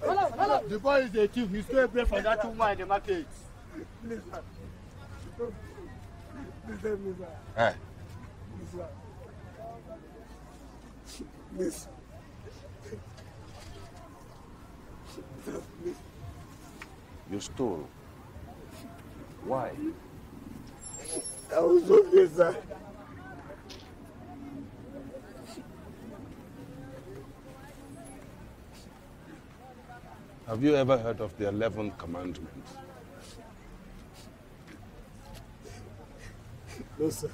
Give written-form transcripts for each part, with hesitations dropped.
The boy is a thief. He's going to pay for that woman in the market. Please, sir. Please help me, sir. Hey. Please, sir. Please. Please. You stole. Why? I was okay, sir. Have you ever heard of the 11th commandment? No, sir.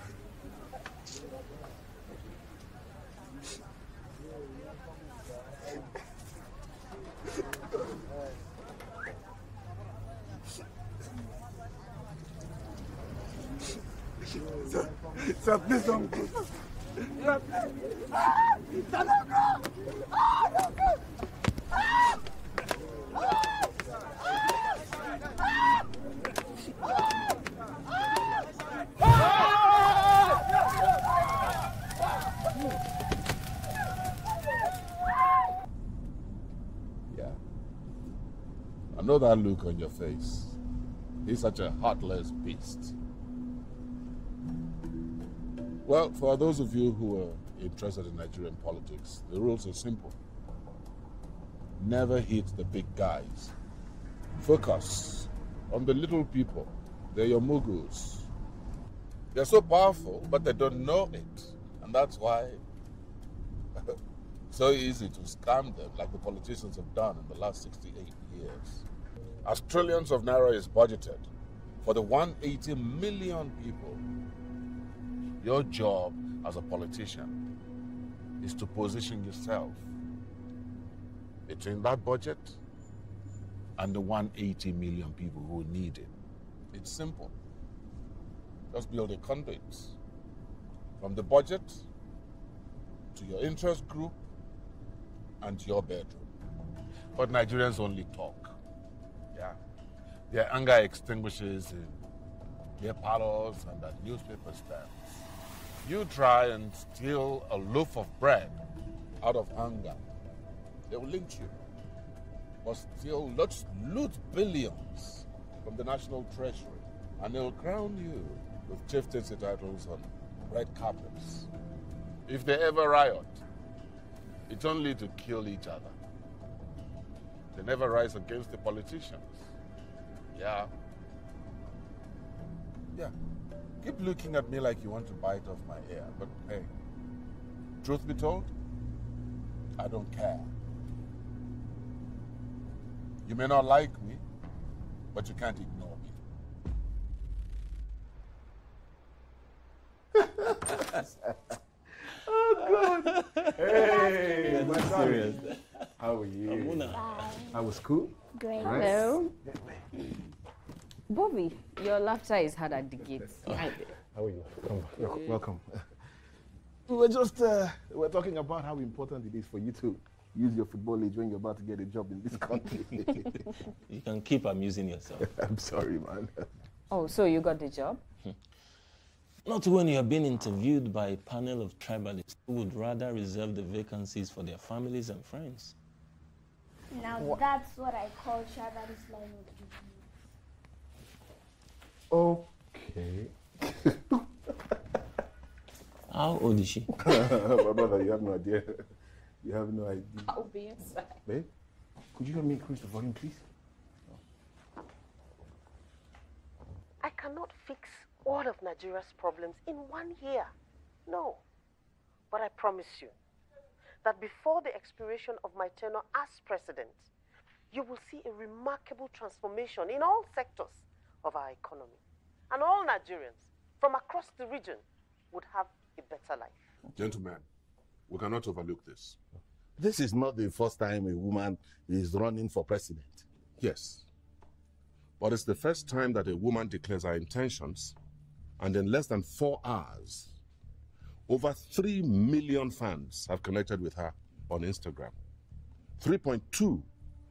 Sir, please don't go. Sir, please. Don't go. Don't go. Yeah. I know that look on your face. He's such a heartless beast. Well, for those of you who are interested in Nigerian politics, the rules are simple. Never hit the big guys. Focus on the little people. They're your mugus. They're so powerful, but they don't know it. And that's why it's so easy to scam them like the politicians have done in the last 68 years. As trillions of naira is budgeted for the 180 million people, your job as a politician is to position yourself between that budget and the 180 million people who need it. It's simple. Just build a conduit from the budget to your interest group and your bedroom. But Nigerians only talk. Yeah. Their anger extinguishes in their parlors and at newspaper stands. You try and steal a loaf of bread out of hunger, they will lynch you. But still, let's loot billions from the national treasury, and they'll crown you with chieftaincy titles on red carpets. If they ever riot, it's only to kill each other. They never rise against the politicians. Yeah. Yeah. Keep looking at me like you want to bite off my ear, but hey, truth be told, I don't care. You may not like me, but you can't ignore me. Oh, God. Hey, my serious. How are you? Bye. I was cool. Great. Hello. Bobby, your laughter is hard at the gates. How are you? Come, welcome. We were talking about how important it is for you to use your football age when you're about to get a job in this country. You can keep amusing yourself. I'm sorry, man. Oh, so you got the job? Not when you are being interviewed by a panel of tribalists who would rather reserve the vacancies for their families and friends. Now that's what I call tribalist line of duty. Okay. How old is she? My brother, you have no idea. You have no idea. I'll be inside. Babe, could you help me increase the volume, please? I cannot fix all of Nigeria's problems in 1 year. No. But I promise you that before the expiration of my tenure as president, you will see a remarkable transformation in all sectors of our economy. And all Nigerians from across the region would have a better life. Gentlemen, we cannot overlook this. This is not the first time a woman is running for president. Yes. But it's the first time that a woman declares her intentions, and in less than 4 hours, over 3 million fans have connected with her on Instagram, 3.2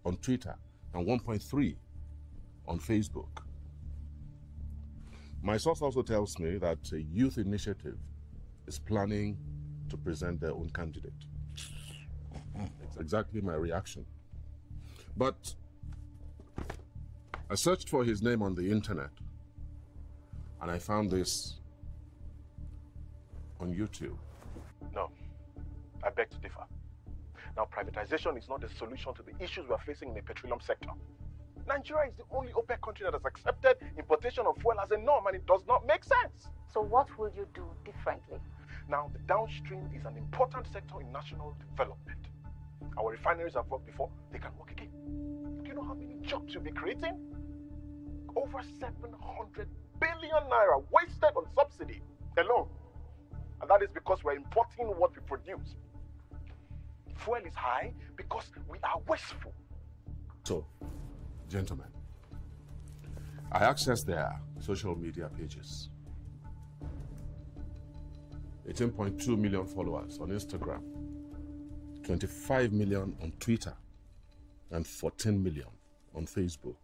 on Twitter, and 1.3 on Facebook. My source also tells me that a youth initiative is planning to present their own candidate. It's exactly my reaction. But I searched for his name on the internet, and I found this on YouTube. No, I beg to differ. Now, privatization is not the solution to the issues we are facing in the petroleum sector. Nigeria is the only OPEC country that has accepted importation of fuel as a norm, and it does not make sense. So what will you do differently? Now, the downstream is an important sector in national development. Our refineries have worked before, they can work again. Do you know how many jobs you'll be creating? Over 700 billion naira wasted on subsidy alone. And that is because we're importing what we produce. Fuel is high because we are wasteful. So, gentlemen, I accessed their social media pages. 18.2 million followers on Instagram, 25 million on Twitter, and 14 million on Facebook.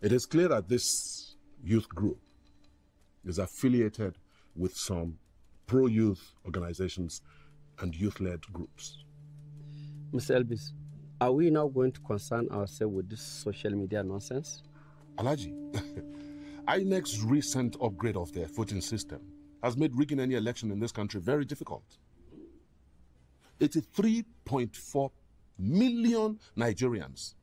It is clear that this youth group is affiliated with some pro-youth organizations and youth-led groups. Mr. Elvis, are we now going to concern ourselves with this social media nonsense? Alhaji, INEC's recent upgrade of their voting system has made rigging any election in this country very difficult. 83.4 million Nigerians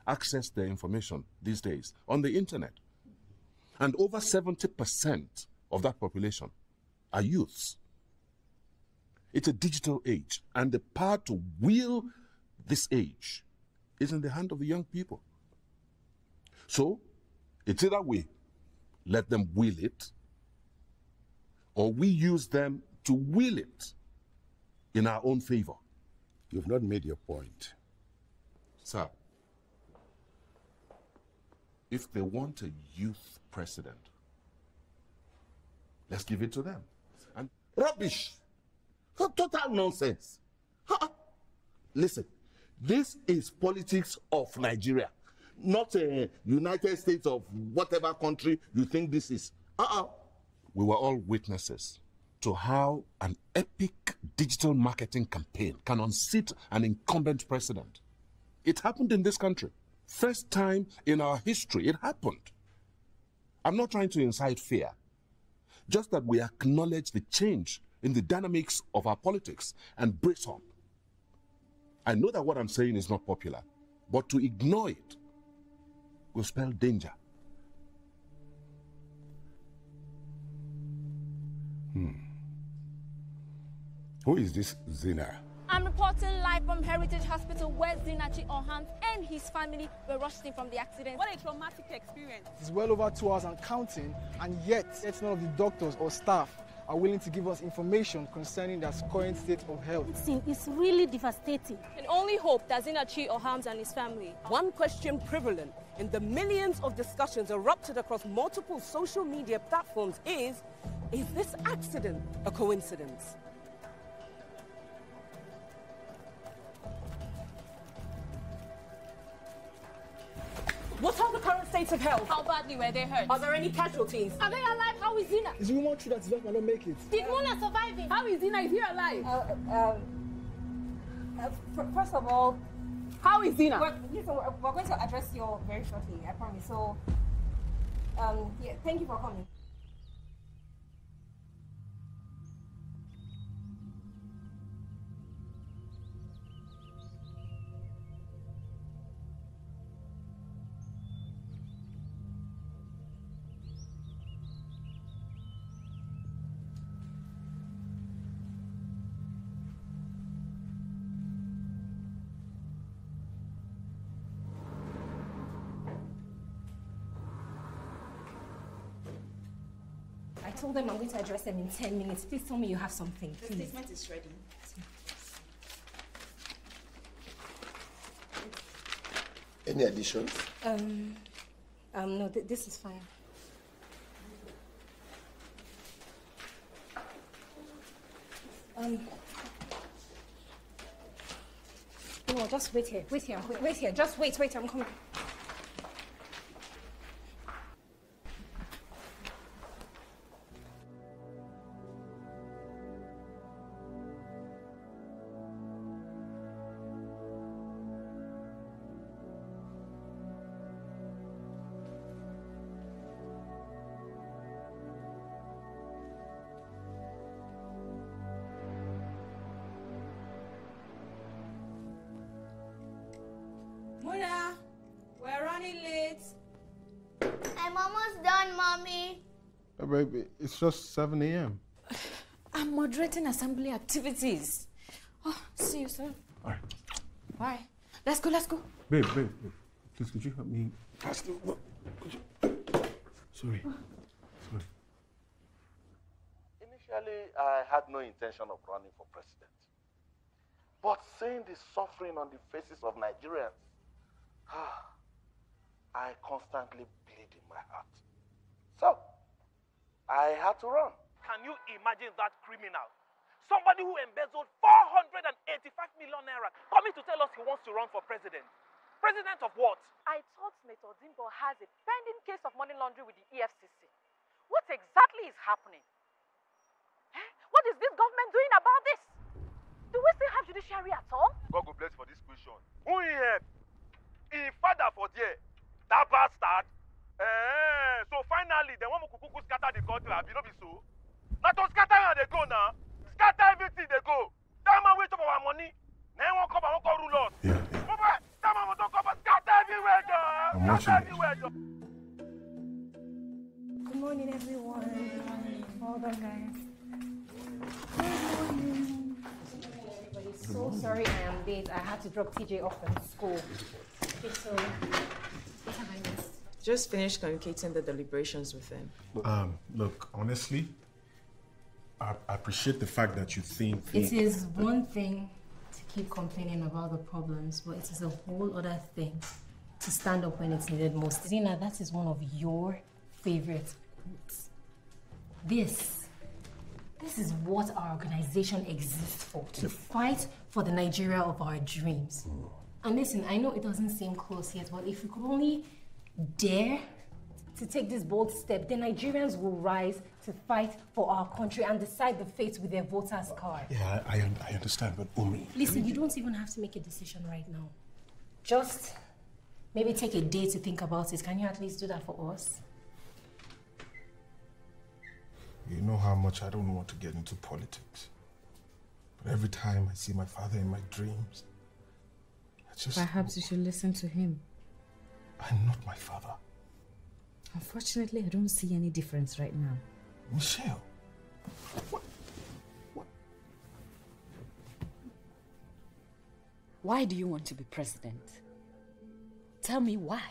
access their information these days on the internet. And over 70% of that population are youths. It's a digital age, and the power to wield this age is in the hand of the young people. So, it's either we let them wield it, or we use them to will it in our own favor. You've not made your point. Sir, if they want a youth president, let's give it to them. And rubbish! Total nonsense. Listen, this is politics of Nigeria, not a United States of whatever country you think this is. We were all witnesses to how an epic digital marketing campaign can unseat an incumbent president. It happened in this country. First time in our history it happened. I'm not trying to incite fear, just that we acknowledge the change in the dynamics of our politics and brace up. I know that what I'm saying is not popular, but to ignore it will spell danger. Who is this Zina? I'm reporting live from Heritage Hospital where Zinachi Ohans and his family were rushed in from the accident. What a traumatic experience. It's well over 2 hours and counting, and yet none of the doctors or staff are willing to give us information concerning their current state of health. It's really devastating. And only hope that Zinachi Ohans and his family. One question prevalent in the millions of discussions erupted across multiple social media platforms is this accident a coincidence? What are the current states of health? How badly were they hurt? Are there any casualties? Are they alive? How is Zina? Is Woman true that Zina cannot make it? Did Mona survive it? How is Zina? Is he alive? First of all, how is Zina? We're going to address you very shortly, I promise. So, yeah, thank you for coming. I told them I'm going to address them in 10 minutes. Please tell me you have something. The statement is ready. Any additions? No, this is fine. No, just wait here. Wait here. Just wait, I'm coming. running late. I'm almost done, Mommy. Hey, baby, it's just 7 a.m. I'm moderating assembly activities. Oh, see you soon. All right. Bye. Let's go, let's go. Babe, please, could you help me? Faster. Sorry. Initially, I had no intention of running for president. But seeing the suffering on the faces of Nigerians, I constantly bleed in my heart. So, I had to run. Can you imagine that criminal? Somebody who embezzled 485 million naira coming to tell us he wants to run for president. President of what? I thought Senator Dimbo has a pending case of money laundering with the EFCC. What exactly is happening? What is this government doing about this? Do we still have judiciary at all? God go bless for this question. Who he help? He father for there. That bastard. So finally, they want to scatter the country. Have you not be so? Not to scatter and they go now. Scatter everything they go. That man wait for our money. Now won't come and won't rule us. Yeah. That man won't come and scatter everywhere, John. Scatter everywhere, John. Good morning, everyone. Good morning. Hold on, guys. So sorry I am late. I had to drop TJ off from school. Okay, so what have I missed? Just finished communicating the deliberations with them. Look, honestly, I appreciate the fact that you think... It is one thing to keep complaining about the problems, but it is a whole other thing to stand up when it's needed most. Zina, that is one of your favorite quotes. This is what our organization exists for, to fight for the Nigeria of our dreams. And listen, I know it doesn't seem close yet, but if we could only dare to take this bold step, the Nigerians will rise to fight for our country and decide the fate with their voters' card. Yeah, I understand, but Umi... Listen, you don't even have to make a decision right now. Just maybe take a day to think about it. Can you at least do that for us? You know how much I don't want to get into politics. But every time I see my father in my dreams, I just... Perhaps you should listen to him. I'm not my father. Unfortunately, I don't see any difference right now. Michelle. Why do you want to be president? Tell me why.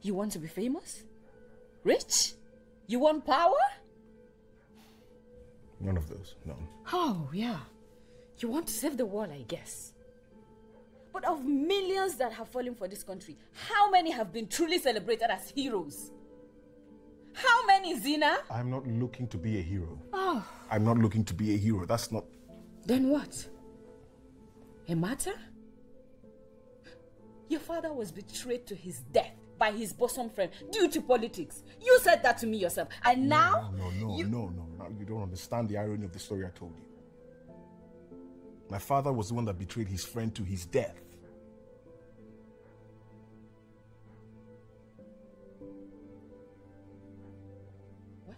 You want to be famous? Rich? You want power? None of those, no. Oh, yeah. You want to save the world, I guess. But of millions that have fallen for this country, how many have been truly celebrated as heroes? How many, Zina? I'm not looking to be a hero. Oh. I'm not looking to be a hero. That's not... Then what? A martyr? Your father was betrayed to his death by his bosom friend due to politics. You said that to me yourself. And now... No. You don't understand the irony of the story I told you. My father was the one that betrayed his friend to his death. What?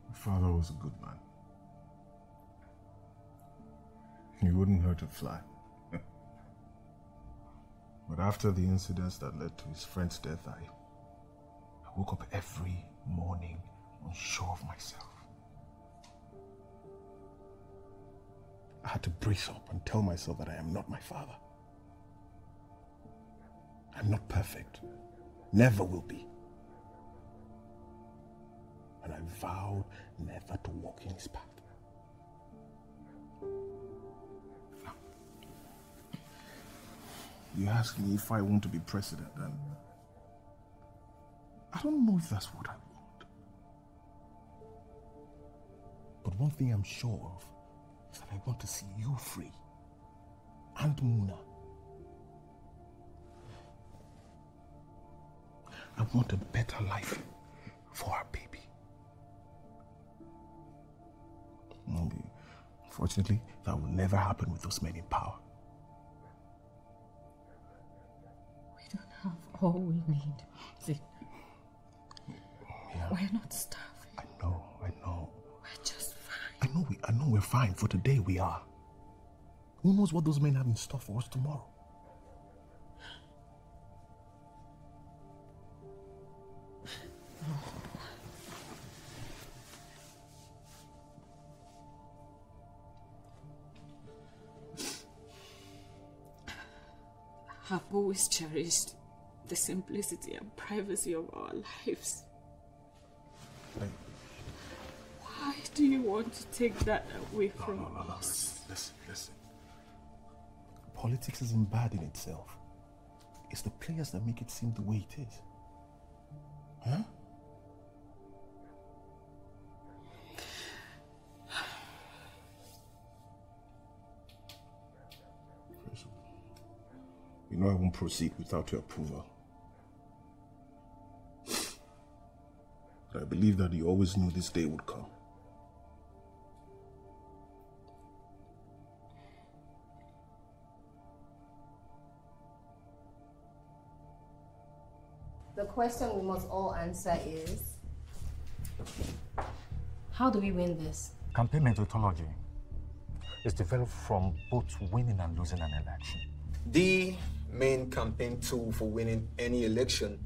My father was a good man. He wouldn't hurt a fly. But after the incidents that led to his friend's death, I woke up every morning unsure of myself. I had to brace up and tell myself that I am not my father. I'm not perfect. Never will be. And I vowed never to walk in his path. Now, you ask me if I want to be president, and I don't know if that's what I want. But one thing I'm sure of is that I want to see you free. And Muna. I want a better life for our baby. Fortunately, that will never happen with those men in power. We don't have all we need. Zin. Yeah. We're not starving. I know. We're just fine. I know we're fine. For today, we are. Who knows what those men have in store for us tomorrow? I've always cherished the simplicity and privacy of our lives. Why do you want to take that away from us? Listen. Politics isn't bad in itself. It's the players that make it seem the way it is. Huh? You know I won't proceed without your approval. But I believe that you always knew this day would come. The question we must all answer is, how do we win this? Campaign methodology is developed from both winning and losing an election. The main campaign tool for winning any election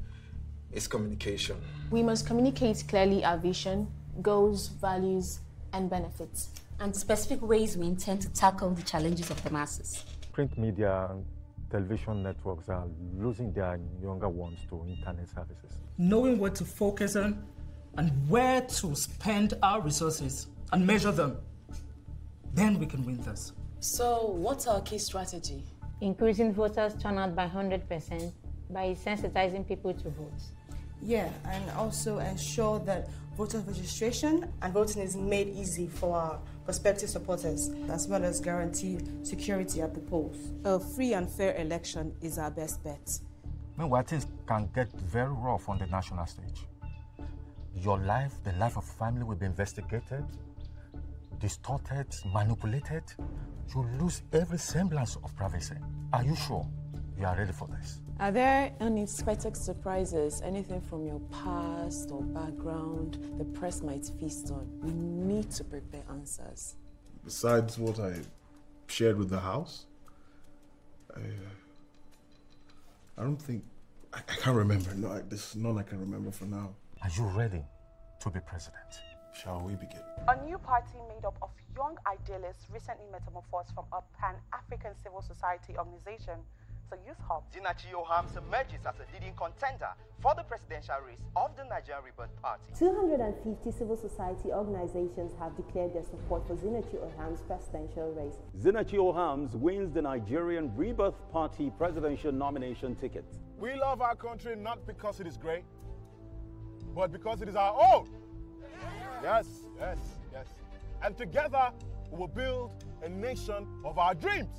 is communication. We must communicate clearly our vision, goals, values, and benefits, and specific ways we intend to tackle the challenges of the masses. Print media and television networks are losing their younger ones to internet services. Knowing what to focus on and where to spend our resources and measure them, then we can win this. So, what's our key strategy? Increasing voters' turnout by 100% by sensitizing people to vote. Yeah, and also ensure that voter registration and voting is made easy for our prospective supporters, as well as guarantee security at the polls. A free and fair election is our best bet. Meanwhile, things can get very rough on the national stage. Your life, the life of family will be investigated, distorted, manipulated. You lose every semblance of privacy. Are you sure you are ready for this? Are there unexpected surprises, anything from your past or background the press might feast on? We need to prepare answers. Besides what I shared with the House, I don't think... I can't remember. No, there's none I can remember for now. Are you ready to be president? Shall we begin? A new party made up of young idealists recently metamorphosed from a Pan-African civil society organization to Youth Hub. Zinachi Ohams emerges as a leading contender for the presidential race of the Nigerian Rebirth Party. 250 civil society organizations have declared their support for Zinachi Ohams' presidential race. Zinachi Ohams wins the Nigerian Rebirth Party presidential nomination ticket. We love our country not because it is great, but because it is our own. Yes. And together, we will build a nation of our dreams.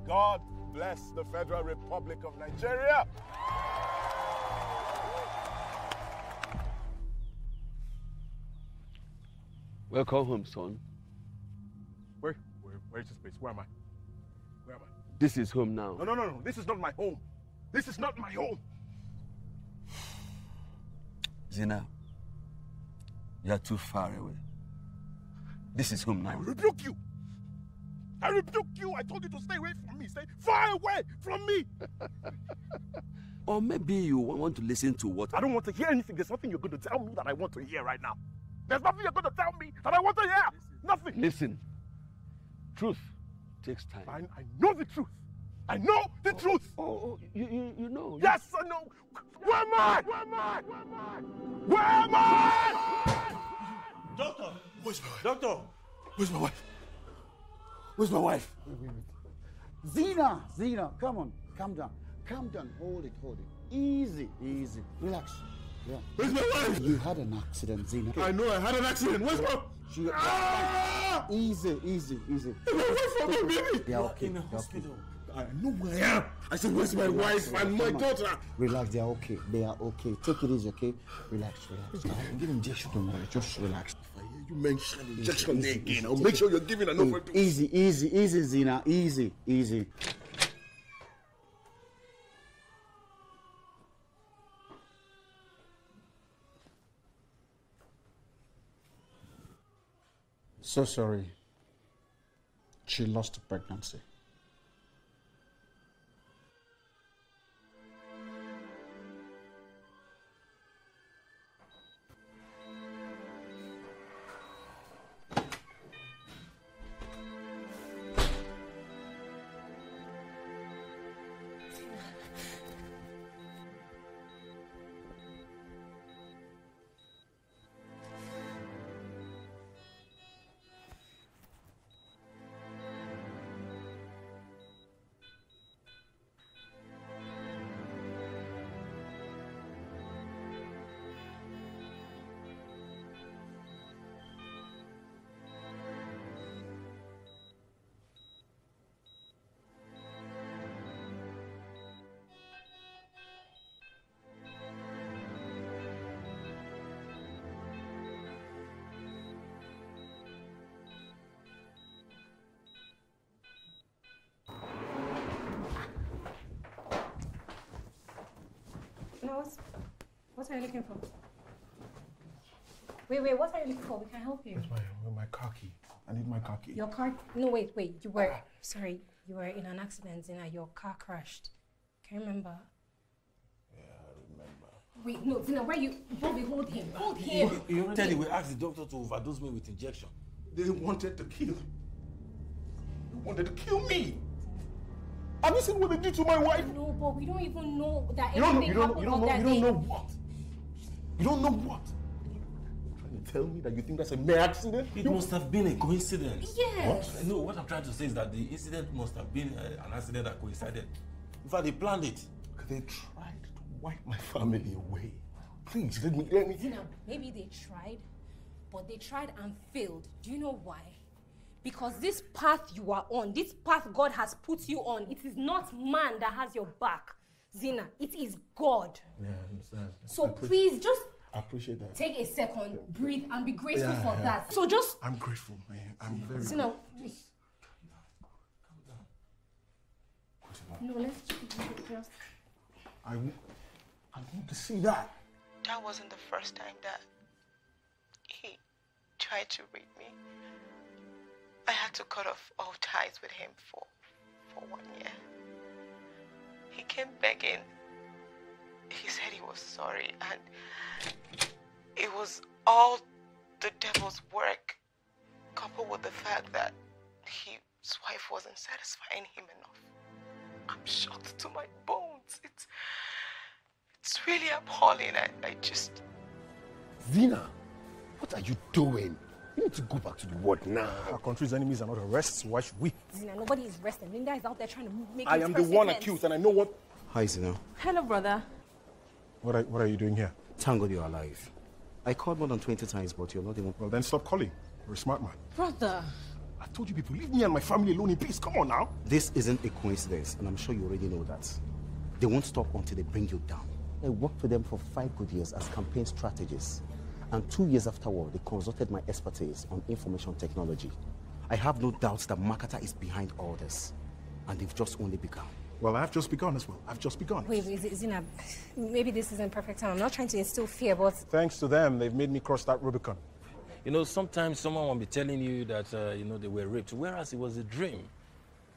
God bless the Federal Republic of Nigeria. Welcome home, son. Where is this place? Where am I? This is home now. No. This is not my home. This is not my home. Zina, you are too far away. This is home now. I rebuke you. I told you to stay away from me. Stay far away from me. Or maybe you want to listen to what... I don't want to hear anything. There's nothing you're going to tell me that I want to hear right now. There's nothing you're going to tell me that I want to hear. Nothing. Listen. Truth takes time. I know the truth. I know the truth. You know. Yes, I know. Where am I? Where am I? Doctor! Where's my wife? Doctor! Where's my wife? Where's my wife? Wait. Zina, come on. Calm down. Hold it. Easy. Relax. Yeah. Where's my wife? You had an accident, Zina. I know I had an accident. Where's my... Easy. My wife and my baby. Yeah, okay. In the hospital. I know who I am. I said, where's my wife and my daughter? Relax, they are okay. They are okay. Take it easy, okay? Relax. I'll give injection, don't worry. Just relax. If I hear you mention injection again, I'll make sure you're giving an overdose. Easy, Zina. Easy. So sorry. She lost the pregnancy. No, what are you looking for? Wait, what are you looking for? We can help you. Where's my car key? I need my car key. Your car? No, wait. You were, sorry, you were in an accident, Zina. Your car crashed. Can you remember? Yeah, I remember. Wait, no, Zina, where you? Bobby, hold him. Hold him. You tell you we asked the doctor to overdose me with injection. They wanted to kill. They wanted to kill me. Have you seen what they did to my wife? No, but we don't even know that You don't anything happened on that day. You don't know what? You don't know what? You're trying to tell me that you think that's a mere accident? It must have been a coincidence. Yes. What? No, what I'm trying to say is that the incident must have been an accident that coincided. In fact, they planned it. They tried to wipe my family away. Please, let me. Zina, maybe they tried, but they tried and failed. Do you know why? Because this path you are on, this path God has put you on, it is not man that has your back, Zina. It is God. Yeah, I understand. So please just I appreciate that. take a second, breathe, and be grateful for that. So just... I'm grateful, man. I'm very Zina, grateful. no, let's just... I want to see that. That wasn't the first time that he tried to rape me. I had to cut off all ties with him for 1 year. He came begging. He said he was sorry, and it was all the devil's work, coupled with the fact that his wife wasn't satisfying him enough. I'm shocked to my bones. It's really appalling. I just... Zina, what are you doing? You need to go back to the world now. Our country's enemies are not arrested, so why should we? Zina, nobody is resting. Linda is out there trying to make I am the one accused, and I know what... Hi, Zina. Hello, brother. What are you doing here? Thank God you're alive. I called more than 20 times, but you're not even... Well, then stop calling. You're a smart man. Brother. I told you people, leave me and my family alone in peace. Come on now. This isn't a coincidence, and I'm sure you already know that. They won't stop until they bring you down. I worked for them for 5 good years as campaign strategist. And 2 years afterward, they consulted my expertise on information technology. I have no doubts that Makata is behind all this. And they've just only begun. Well, I've just begun as well. I've just begun. Wait, Zina, maybe this isn't perfect time. I'm not trying to instill fear, but... Thanks to them, they've made me cross that Rubicon. You know, sometimes someone will be telling you that, they were raped, whereas it was a dream.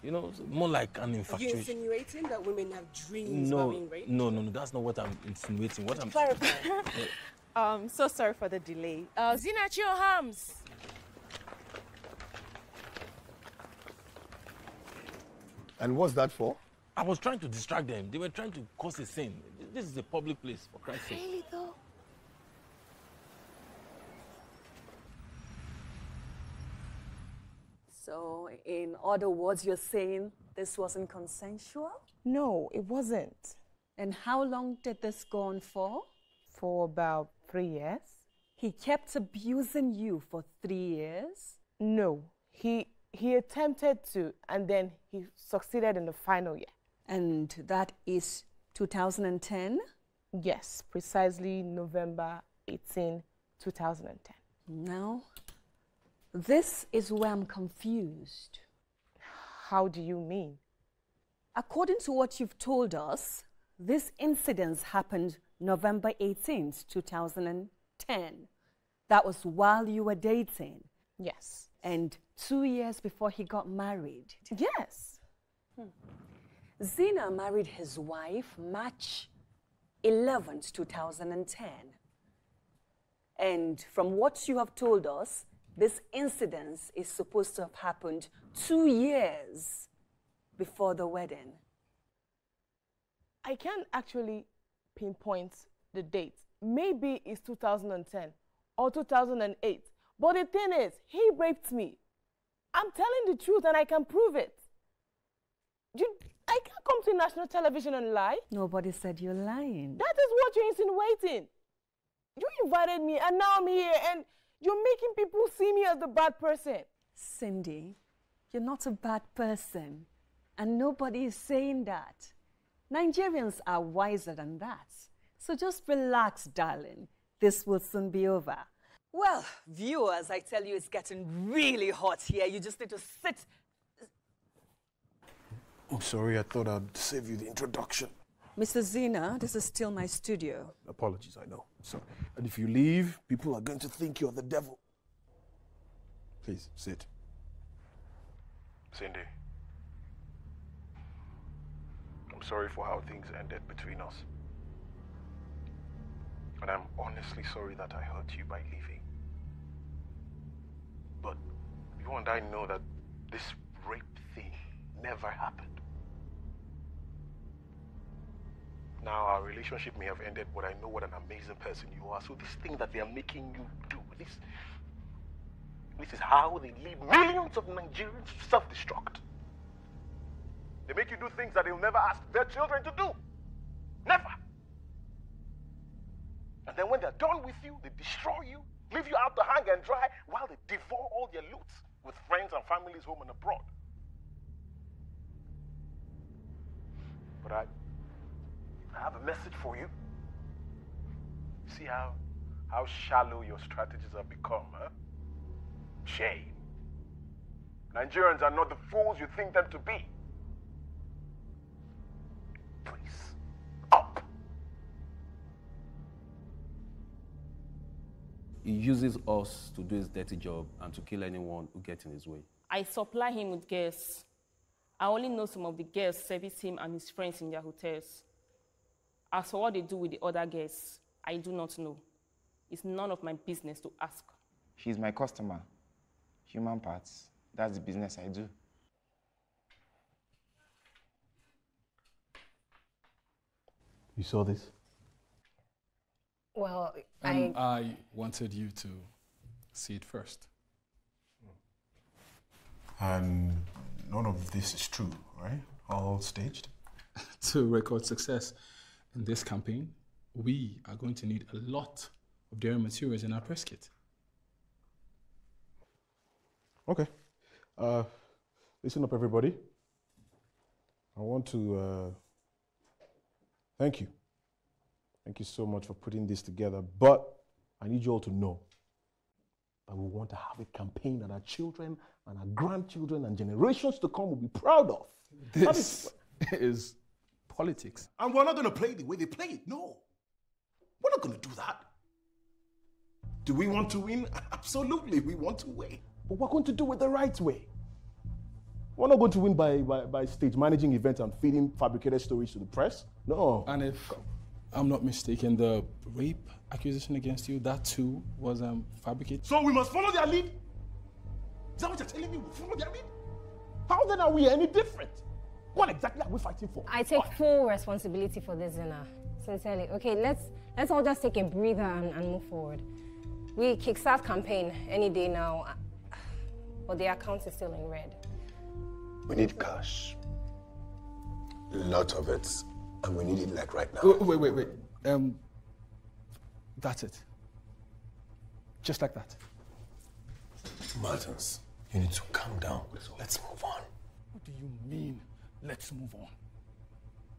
You know, more like an infatuation. Are you insinuating that women have dreams No, about being raped? no, that's not what I'm insinuating. What I'm Clarify. So sorry for the delay. Zina, at your arms. And what's that for? I was trying to distract them. They were trying to cause a scene. This is a public place, for Christ's sake. Really, though? So, in other words, you're saying this wasn't consensual? No, it wasn't. And how long did this go on for? For about 3 years. He kept abusing you for 3 years? No, he He attempted to, and then he succeeded in the final year. And that is 2010? Yes, precisely November 18, 2010. Now, this is where I'm confused. How do you mean? According to what you've told us, this incident happened November 18th, 2010. That was while you were dating. Yes. And 2 years before he got married. Yes. Zina married his wife March 11th, 2010. And from what you have told us, this incident is supposed to have happened 2 years before the wedding. I can't actually pinpoint the date. Maybe it's 2010 or 2008. But the thing is, he raped me. I'm telling the truth and I can prove it. I can't come to national television and lie. Nobody said you're lying. That is what you're insinuating. You invited me and now I'm here and you're making people see me as the bad person. Cindy, you're not a bad person. And nobody is saying that. Nigerians are wiser than that. So just relax, darling. This will soon be over. Well, viewers, I tell you, it's getting really hot here. You just need to sit. I'm sorry, I thought I'd save you the introduction. Mr. Zina, this is still my studio. Apologies, I know. Sorry. And if you leave, people are going to think you're the devil. Please, sit. Cindy, I'm sorry for how things ended between us. And I'm honestly sorry that I hurt you by leaving. But you and I know that this rape thing never happened. Now, our relationship may have ended, but I know what an amazing person you are. So this thing that they are making you do, this is how they lead millions of Nigerians to self-destruct. They make you do things that they'll never ask their children to do. Never. And then when they're done with you, they destroy you, leave you out to hang and dry while they devour all their loot with friends and families home and abroad. But I have a message for you. See how shallow your strategies have become, huh? Shame. Nigerians are not the fools you think them to be. Please, up. He uses us to do his dirty job and to kill anyone who gets in his way. I supply him with girls. I only know some of the girls service him and his friends in their hotels. As for what they do with the other girls, I do not know. It's none of my business to ask. She's my customer. Human parts. That's the business I do. You saw this? Well, I wanted you to see it first. And none of this is true, right? All staged? To record success in this campaign, we are going to need a lot of daring materials in our press kit. Okay. Listen up, everybody. I want to thank you. Thank you so much for putting this together. But I need you all to know that we want to have a campaign that our children and our grandchildren and generations to come will be proud of. This is politics. And we're not going to play the way they play it. No. We're not going to do that. Do we want to win? Absolutely, we want to win. But we're going to do it the right way. We're not going to win by stage managing events and feeding fabricated stories to the press. No. And if I'm not mistaken, the rape accusation against you, that too was fabricated. So we must follow their lead? Is that what you're telling me? We follow their lead? How then are we any different? What exactly are we fighting for? I take full responsibility for this, Zina. Sincerely. Okay, let's all just take a breather and move forward. We kickstart campaign any day now, but the account is still in red. We need cash. Lot of it. And we need it like right now. Wait. That's it. Just like that. Martins, You need to calm down. Let's move on. What do you mean, let's move on?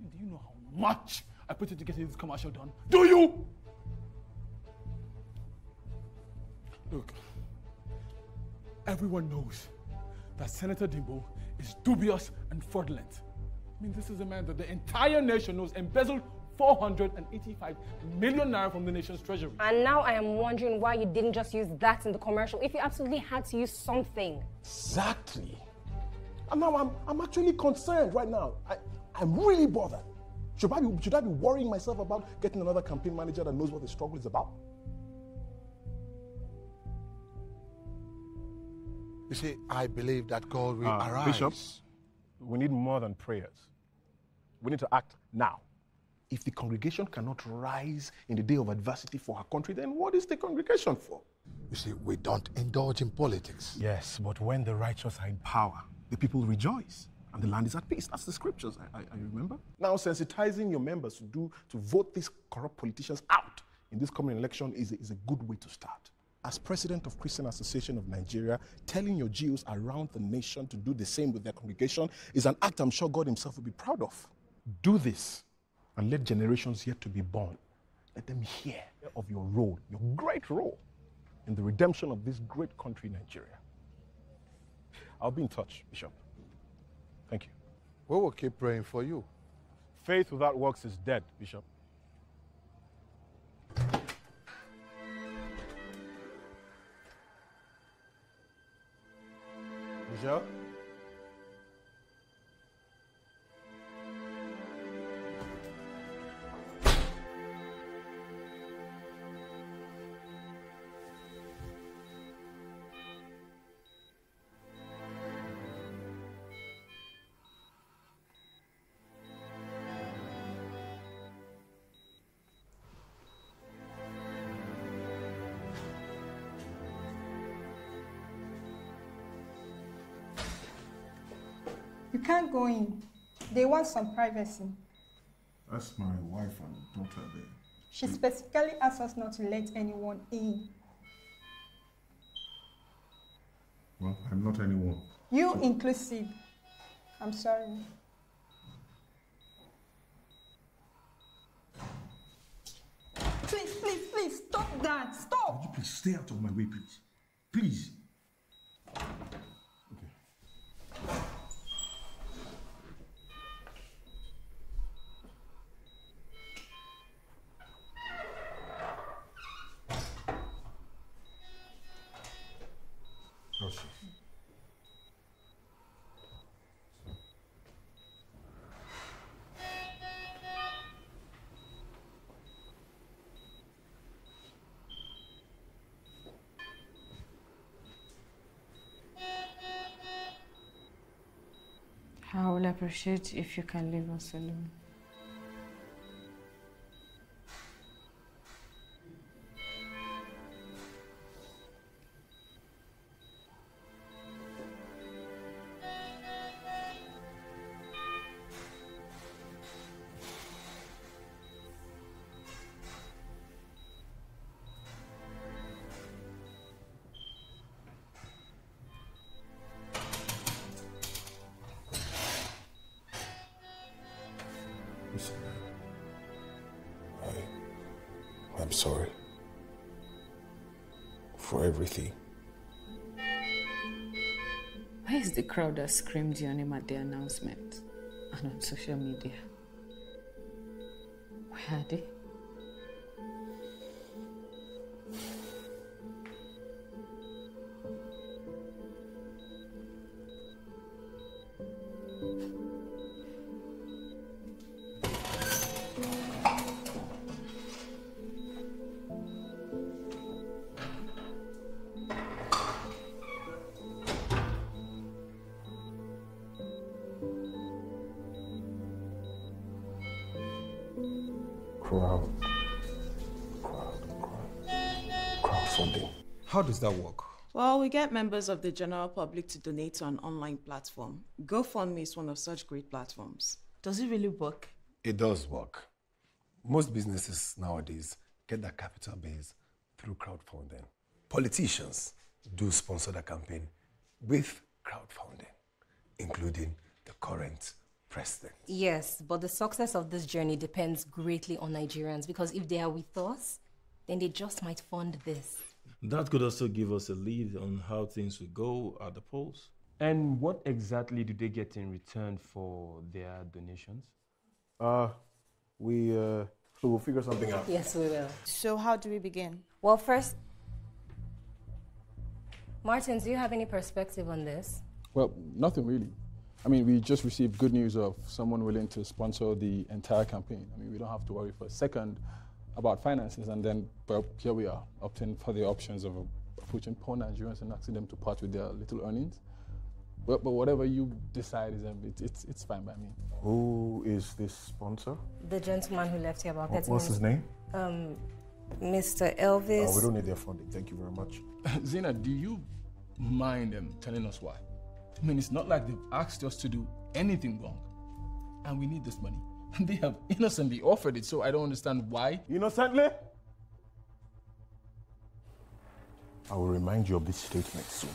Do you know how much I put into getting this commercial done? Do you? Look, everyone knows that Senator Dimbo is dubious and fraudulent. I mean, this is a man that the entire nation knows embezzled 485 million naira from the nation's treasury. And now I am wondering why you didn't just use that in the commercial if you absolutely had to use something. Exactly. And now I'm actually concerned right now. I'm really bothered. Should I be worrying myself about getting another campaign manager that knows what the struggle is about? You see, I believe that God will arise. Bishop, we need more than prayers. We need to act now. If the congregation cannot rise in the day of adversity for our country, then what is the congregation for? You see, we don't indulge in politics. Yes, but when the righteous are in power, the people rejoice and the land is at peace. That's the scriptures, I remember. Now, sensitizing your members to vote these corrupt politicians out in this coming election is a good way to start. As president of Christian Association of Nigeria, telling your GOs around the nation to do the same with their congregation is an act I'm sure God himself will be proud of. Do this and let generations yet to be born, let them hear of your role, your great role in the redemption of this great country, Nigeria. I'll be in touch, Bishop. Thank you. We will keep praying for you. Faith without works is dead, Bishop. Michelle? You can't go in. They want some privacy. That's my wife and daughter there. She specifically asked us not to let anyone in. Well, I'm not anyone. You inclusive. I'm sorry. Please, stop that. Stop. Would you please stay out of my way, please? Please. I will appreciate if you can leave us alone. Listen, I'm sorry for everything. Where is the crowd that screamed your name at the announcement and on social media? Where are they? Crowdfunding. How does that work? Well, we get members of the general public to donate to an online platform. GoFundMe is one of such great platforms. Does it really work? It does work. Most businesses nowadays get their capital base through crowdfunding. Politicians do sponsor the campaign with crowdfunding, including the current president. Yes, but the success of this journey depends greatly on Nigerians, because if they are with us, then they just might fund this. That could also give us a lead on how things will go at the polls. And what exactly do they get in return for their donations? We'll figure something out. Yes, we will. So how do we begin? Well, first, Martin, do you have any perspective on this? Well, nothing really. I mean, we just received good news of someone willing to sponsor the entire campaign. I mean, we don't have to worry for a second about finances, and then, well, here we are, opting for the options of approaching poor Nigerians and asking them to part with their little earnings. But whatever you decide, it's fine by me. Who is this sponsor? The gentleman who left here about 30 minutes. What's his name? Mr. Elvis. We don't need their funding. Thank you very much. Zena, do you mind telling us why? I mean, it's not like they've asked us to do anything wrong. And we need this money. And they have innocently offered it, so I don't understand why. Innocently? I will remind you of this statement soon.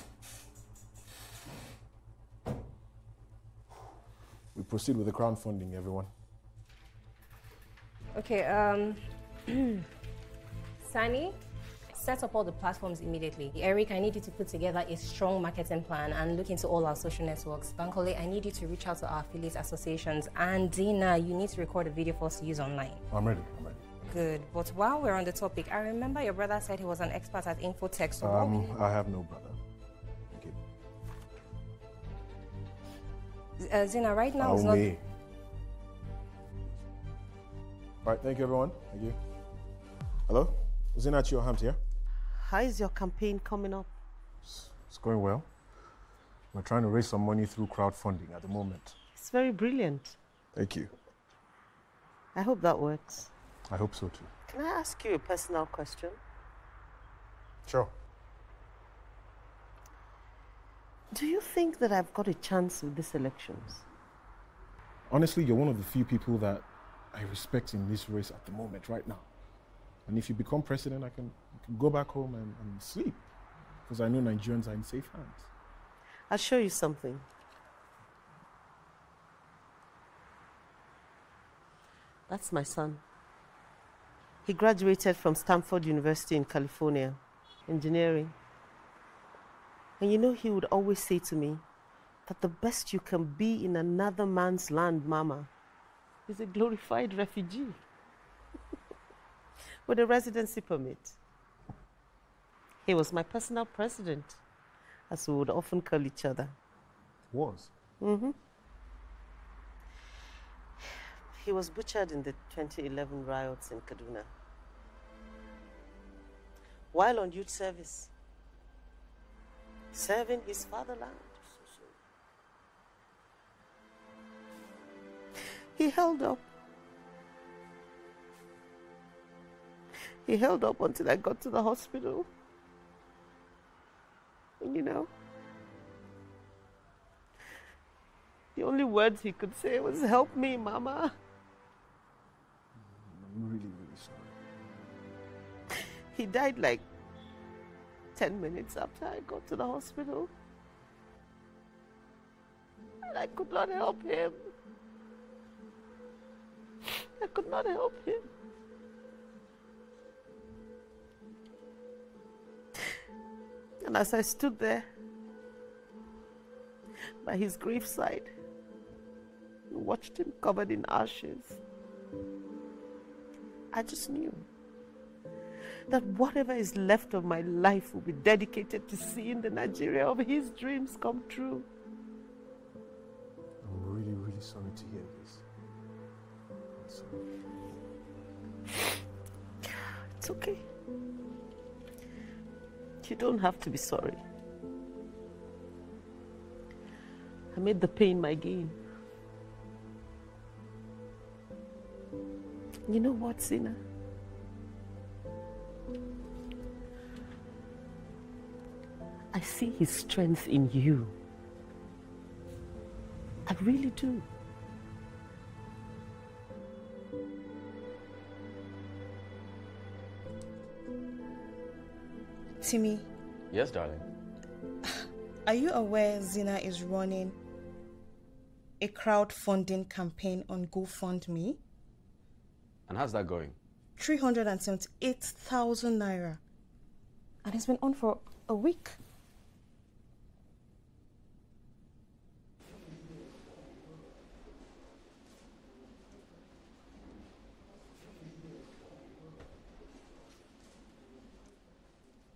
We proceed with the crowdfunding, everyone. Okay, Sani, set up all the platforms immediately. Eric, I need you to put together a strong marketing plan and look into all our social networks. Bankole, I need you to reach out to our affiliate associations. And Dina, you need to record a video for us to use online. I'm ready. Good, but while we're on the topic, I remember your brother said he was an expert at infotech, so I have no brother. Zina, right now is not... All right, thank you, everyone. Thank you. Hello? Zina at your hands here. How is your campaign coming up? It's going well. We're trying to raise some money through crowdfunding at the moment. It's very brilliant. Thank you. I hope that works. I hope so too. Can I ask you a personal question? Sure. Do you think that I've got a chance with these elections? Honestly, you're one of the few people that I respect in this race at the moment, right now. And if you become president, I can go back home and sleep, because I know Nigerians are in safe hands. I'll show you something. That's my son. He graduated from Stanford University in California, engineering. And you know, he would always say to me that the best you can be in another man's land, Mama, is a glorified refugee with a residency permit. He was my personal president, as we would often call each other. Was? Mm-hmm. He was butchered in the 2011 riots in Kaduna while on youth service, serving his fatherland. He held up. He held up until I got to the hospital. And you know, the only words he could say was, "Help me, Mama." I'm really, really sorry. He died like 10 minutes after I got to the hospital. And I could not help him. I could not help him. And as I stood there by his graveside and watched him covered in ashes, I just knew that whatever is left of my life will be dedicated to seeing the Nigeria of his dreams come true. I'm really, really sorry to hear this. I'm sorry. It's okay. You don't have to be sorry. I made the pain my gain. You know what, Zina? I see his strength in you. I really do. Timmy, Yes, darling. Are you aware Zina is running a crowdfunding campaign on GoFundMe? And how's that going? 378,000 naira. And it's been on for a week.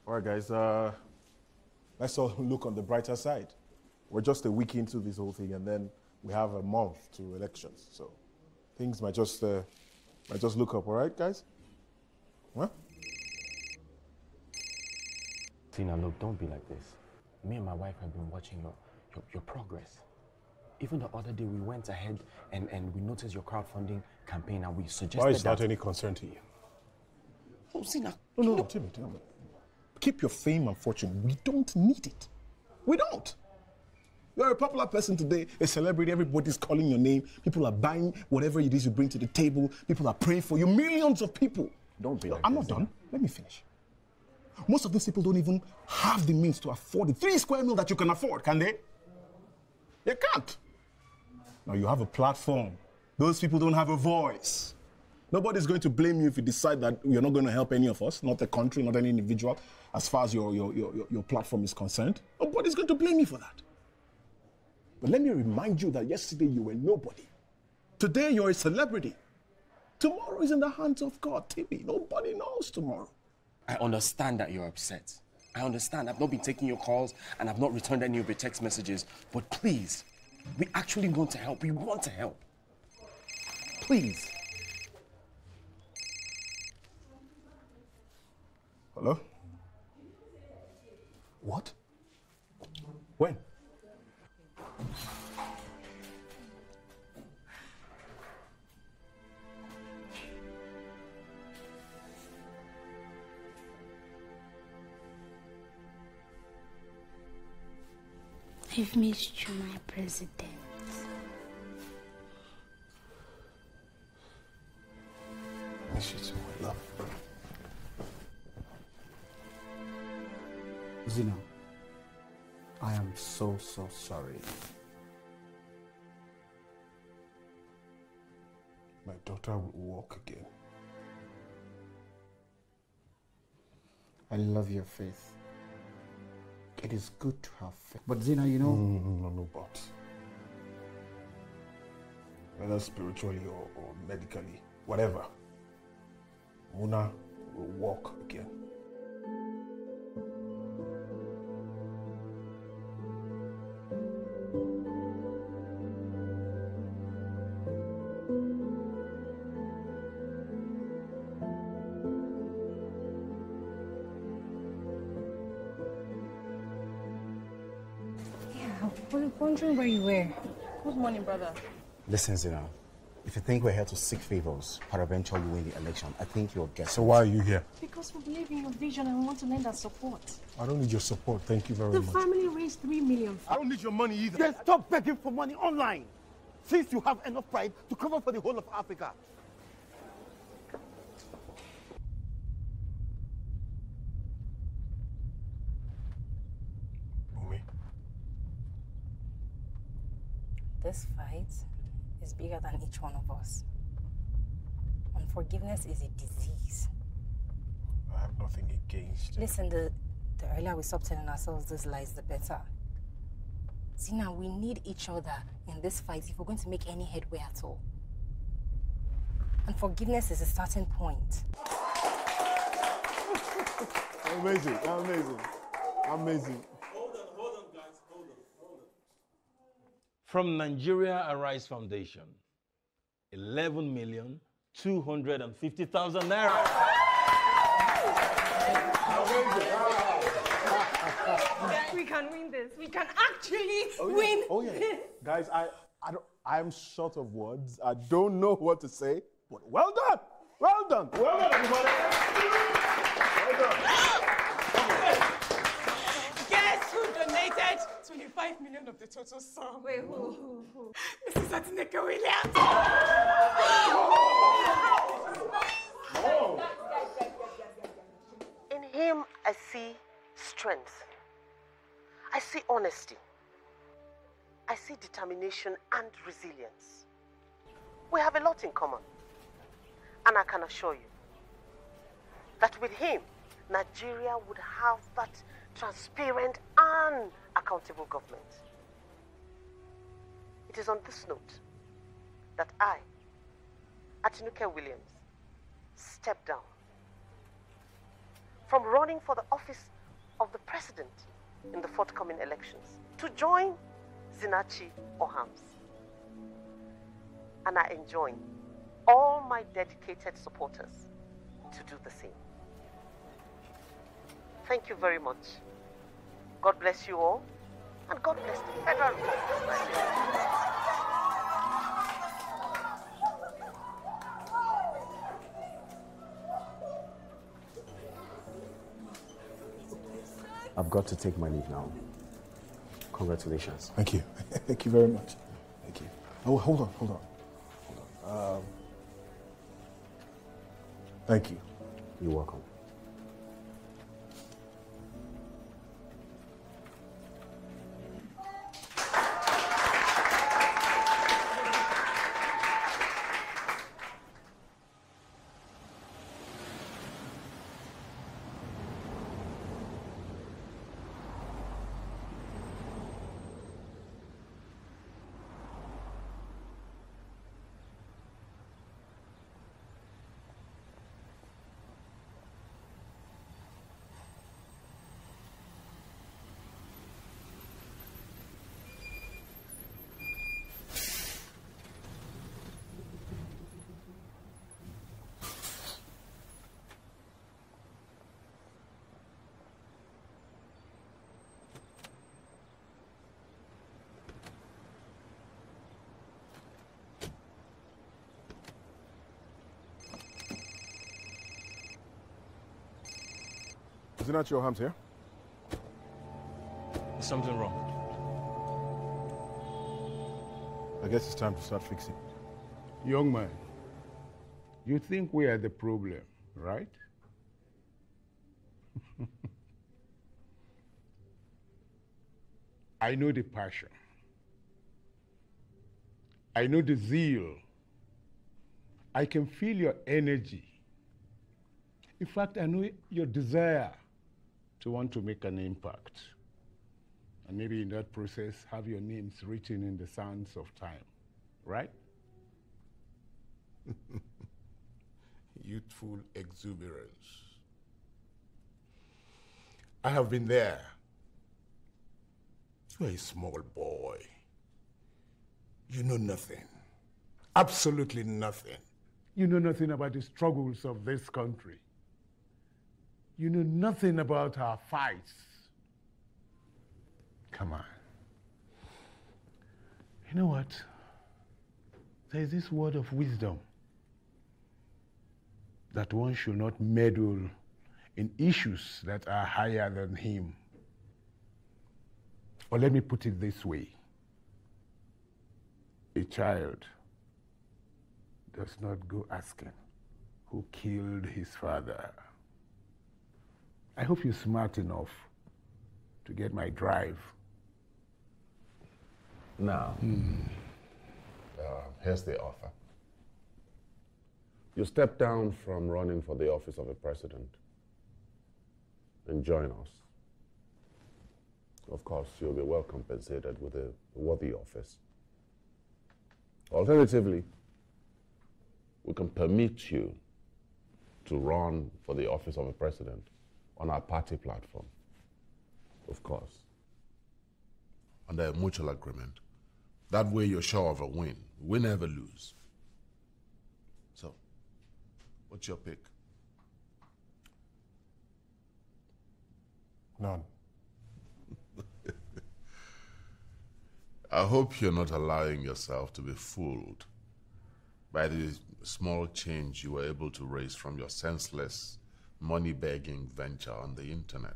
All right, guys, let's all look on the brighter side. We're just a week into this whole thing, and then we have a month to elections. So things might just look up, all right, guys? Huh? Tina, look, don't be like this. Me and my wife have been watching your progress. Even the other day, we went ahead and we noticed your crowdfunding campaign, and we suggested Why is that any concern to you? Oh, Tina. No, tell me. Keep your fame and fortune. We don't need it. We don't. You're a popular person today, a celebrity, everybody's calling your name. People are buying whatever it is you bring to the table. People are praying for you. Millions of people. Don't be like I'm this, not done. Let me finish. Most of these people don't even have the means to afford the 3 square meal that you can afford, can they? They can't. Now you have a platform. Those people don't have a voice. Nobody's going to blame you if you decide that you're not going to help any of us, not the country, not any individual, as far as your platform is concerned. Nobody's going to blame you for that. But let me remind you that yesterday you were nobody. Today you're a celebrity. Tomorrow is in the hands of God, Timmy. Nobody knows tomorrow. I understand that you're upset. I understand. I've not been taking your calls and I've not returned any of your text messages. But please, we actually want to help. We want to help. Please. Hello? What? When? I've missed you, my president. I miss you too, my love. Zina, I am so sorry. My daughter will walk again. I love your faith. It is good to have faith. But Zina, you know... No, but. Whether spiritually or medically, whatever. Muna will walk again. Wondering where you were. Good morning, brother. Listen, Zina. If you think we're here to seek favors, peradventure you win the election, I think you're guessing. So why are you here? Because we believe in your vision and we want to lend our support. I don't need your support. Thank you very The much. family raised 3 million. I don't need your money either. Then stop begging for money online. Since you have enough pride to cover for the whole of Africa. This fight is bigger than each one of us. Unforgiveness is a disease. I have nothing against it. Listen, the earlier we stop telling ourselves these lies, the better. Zina, we need each other in this fight if we're going to make any headway at all. And forgiveness is a starting point. Amazing, amazing, amazing. From Nigeria Arise Foundation, 11,250,000 naira. We can win this. We can actually win. Oh yeah, guys, I'm short of words. I don't know what to say, but well done, well done, well done, everybody. Well done. Guess who donated 25 million of the total sum? Wait, who? Mrs. Atineke Williams. In him, I see strength. I I see honesty. I see determination and resilience. We have a lot in common. And I can assure you that with him, Nigeria would have that transparent and accountable government. It is on this note that I, Atinuke Williams, step down from running for the office of the president in the forthcoming elections to join Zinachi Ohams. And I enjoin all my dedicated supporters to do the same. Thank you very much. God bless you all, and God bless the Federal Republic of Nigeria. I've got to take my leave now. Congratulations. Thank you. Thank you very much. Thank you. Oh, hold on. Thank you. You're welcome. Is it not your Ohams here? Is something wrong? I guess it's time to start fixing. Young man, you think we are the problem, right? I know the passion. I know the zeal. I can feel your energy. In fact, I know your desire to want to make an impact. And maybe in that process, have your names written in the sands of time, right? Youthful exuberance. I have been there. You are a small boy. You know nothing. Absolutely nothing. You know nothing about the struggles of this country. You know nothing about our fights. Come on. You know what? There is this word of wisdom that one should not meddle in issues that are higher than him. Or let me put it this way. A child does not go asking who killed his father. I hope you're smart enough to get my drive. Now, here's the offer. You step down from running for the office of a president and join us. Of course, you'll be well compensated with a worthy office. Alternatively, we can permit you to run for the office of a president on our party platform, of course. Under a mutual agreement. That way you're sure of a win. We never lose. So, what's your pick? None. I hope you're not allowing yourself to be fooled by the small change you were able to raise from your senseless money-begging venture on the internet.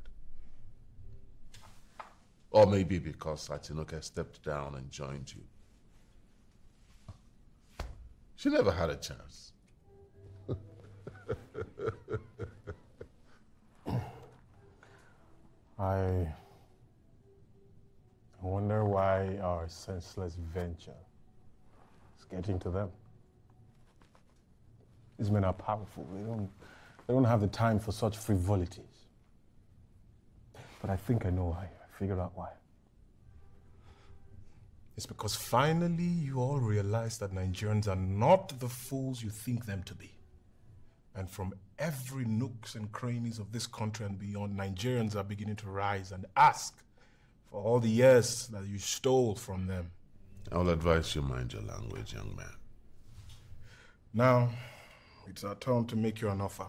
Or maybe because Atinuke stepped down and joined you. She never had a chance. our senseless venture is getting to them. These men are powerful. They don't have the time for such frivolities. But I think I know why. I figured out why. It's because finally you all realize that Nigerians are not the fools you think them to be. And from every nooks and crannies of this country and beyond, Nigerians are beginning to rise and ask for all the years that you stole from them. I'll advise you mind your language, young man. Now, it's our turn to make you an offer.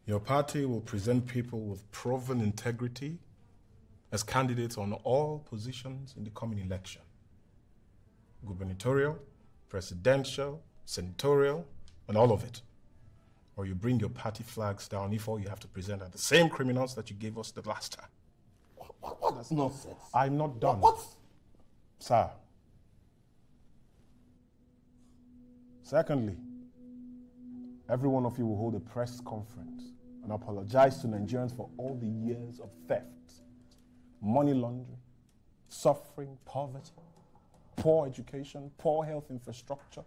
Your party will present people with proven integrity as candidates on all positions in the coming election. Gubernatorial, presidential, senatorial, and all of it. Or you bring your party flags down if all you have to present are the same criminals that you gave us the last time. That's nonsense. I'm not done. What? Sir. Secondly, every one of you will hold a press conference and apologize to Nigerians for all the years of theft, money laundering, suffering, poverty, poor education, poor health infrastructure,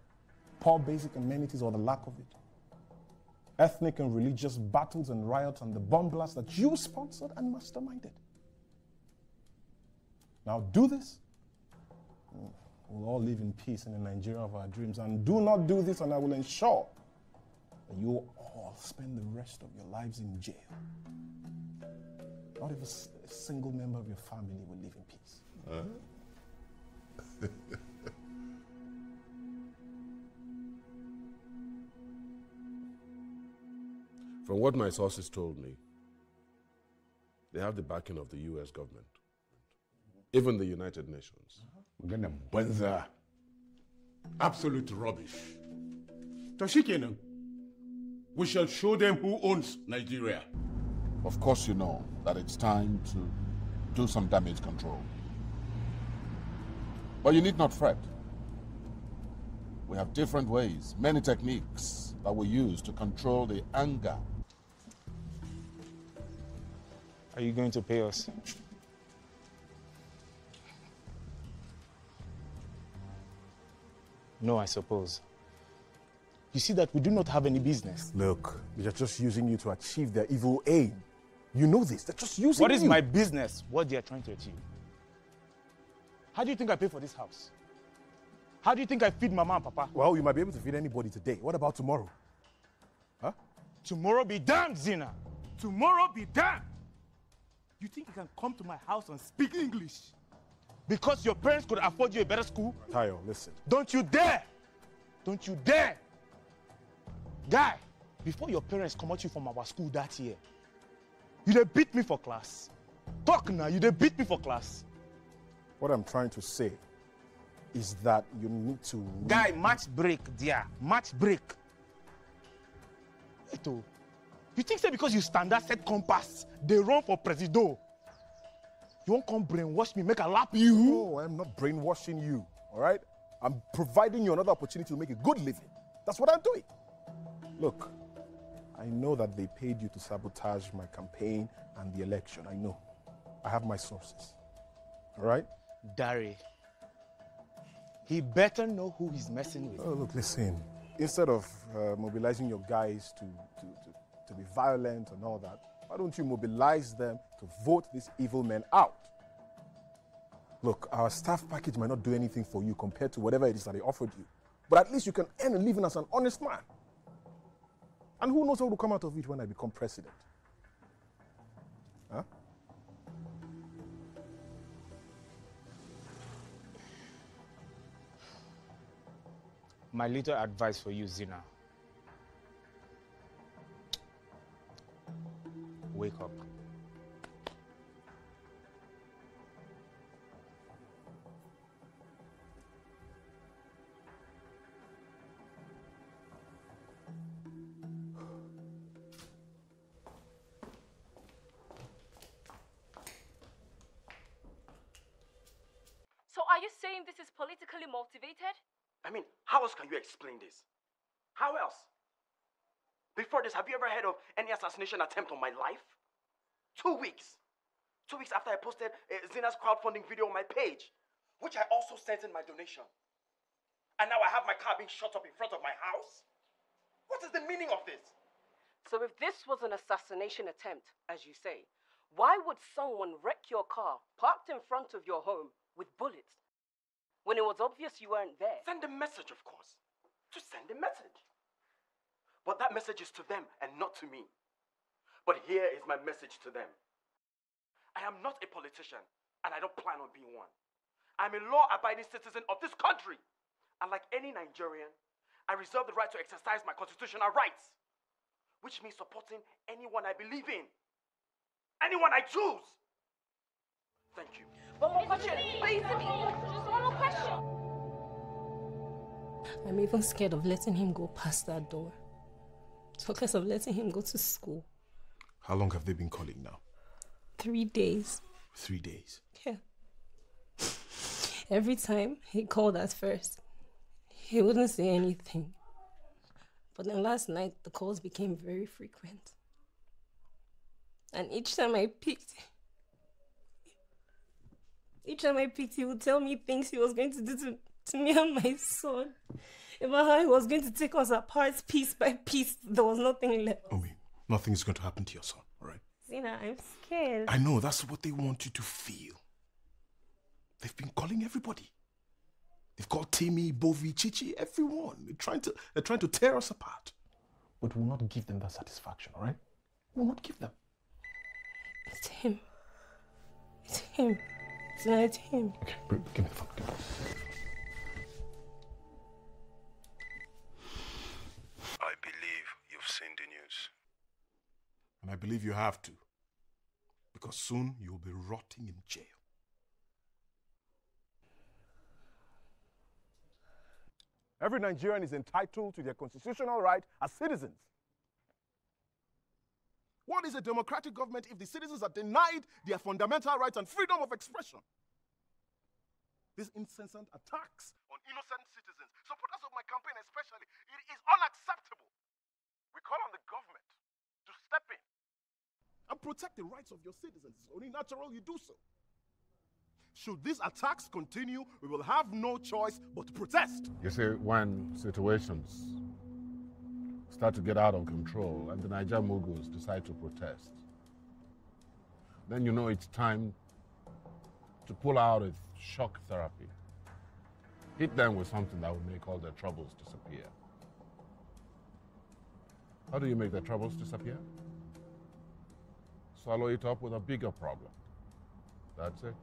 poor basic amenities or the lack of it, ethnic and religious battles and riots and the bomb blasts that you sponsored and masterminded. Now do this, we'll all live in peace in the Nigeria of our dreams. And do not do this and I will ensure that you will all spend the rest of your lives in jail. Not even a single member of your family will live in peace. From what my sources told me, they have the backing of the US government, even the United Nations. We're gonna banza. Absolute rubbish. Toshikenan, we shall show them who owns Nigeria. Of course you know that it's time to do some damage control. But you need not fret. We have different ways, many techniques that we use to control the anger. Are you going to pay us? No, I suppose. You see that we do not have any business. Look, they're just using you to achieve their evil aim. You know this, they're just using you. What is my business, what they are trying to achieve? How do you think I pay for this house? How do you think I feed Mama and Papa? Well, you might be able to feed anybody today. What about tomorrow? Huh? Tomorrow be damned, Zina. Tomorrow be damned. You think you can come to my house and speak English? Because your parents could afford you a better school? Tayo, listen. Don't you dare! Don't you dare! Guy, before your parents come at you from our school that year, you dey beat me for class. Talk now, you dey beat me for class. What I'm trying to say is that you need to... Guy, match break, dear. Match break. Eto, you think say because you standard set compass, they run for presido? You won't come brainwash me, make a lap you? No, I'm not brainwashing you, all right? I'm providing you another opportunity to make a good living. That's what I'm doing. Look, I know that they paid you to sabotage my campaign and the election. I know. I have my sources, all right? Dari, he better know who he's messing with. Oh, look, listen. Instead of mobilizing your guys to be violent and all that, why don't you mobilize them to vote these evil men out? Look, our staff package might not do anything for you compared to whatever it is that they offered you, but at least you can earn a living as an honest man. And who knows what will come out of it when I become president? Huh? My little advice for you, Zina. Wake up. So are you saying this is politically motivated? I mean, how else can you explain this? How else? Before this, have you ever heard of any assassination attempt on my life? 2 weeks. 2 weeks after I posted Zina's crowdfunding video on my page, which I also sent in my donation. And now I have my car being shot up in front of my house? What is the meaning of this? So if this was an assassination attempt, as you say, why would someone wreck your car parked in front of your home with bullets when it was obvious you weren't there? Send a message, of course. Just send a message. But that message is to them and not to me. But here is my message to them. I am not a politician, and I don't plan on being one. I'm a law-abiding citizen of this country. And like any Nigerian, I reserve the right to exercise my constitutional rights, which means supporting anyone I believe in. Anyone I choose. Thank you. One more question, please. Just one more question. I'm even scared of letting him go past that door. Talk less of letting him go to school. How long have they been calling now? 3 days. 3 days. Yeah. Every time he called at first, he wouldn't say anything. But then last night, the calls became very frequent. And each time I picked, he would tell me things he was going to do to me and my son. About how he was going to take us apart piece by piece. There was nothing left. Omi, nothing is going to happen to your son, all right? Zina, I'm scared. I know, that's what they want you to feel. They've been calling everybody. They've called Timmy, Bovi, Chichi, everyone. They're trying to tear us apart. But we'll not give them that satisfaction, all right? We'll not give them. It's him. It's him. Zina, it's him. Okay, give me the phone. I believe you've seen the news. And I believe you have to. Because soon you'll be rotting in jail. Every Nigerian is entitled to their constitutional right as citizens. What is a democratic government if the citizens are denied their fundamental rights and freedom of expression? These incessant attacks on innocent citizens, supporters of my campaign especially, it is unacceptable. We call on the government to step in and protect the rights of your citizens. It's only natural you do so. Should these attacks continue, we will have no choice but to protest. You see, when situations start to get out of control and the Niger Mughals decide to protest, then you know it's time to pull out a shock therapy. Hit them with something that will make all their troubles disappear. How do you make their troubles disappear? Swallow it up with a bigger problem. That's it.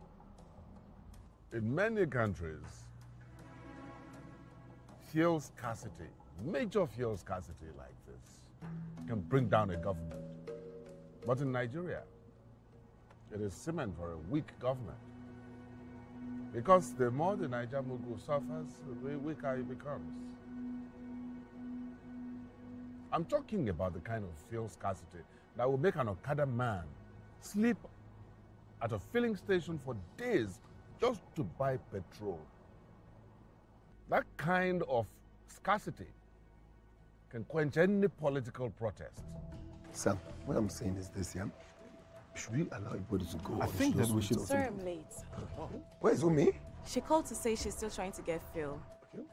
In many countries, fuel scarcity, major fuel scarcity like this, can bring down a government. But in Nigeria, it is cement for a weak government. Because the more the Niger Mughal suffers, the weaker it becomes. I'm talking about the kind of fuel scarcity that will make an Okada man sleep at a filling station for days just to buy petrol. That kind of scarcity can quench any political protest. Sam, what I'm saying is this, yeah? Should we allow everybody to go? I think that we should. Sorry, I'm late. Where is Umi? She called to say she's still trying to get Phil. Okay.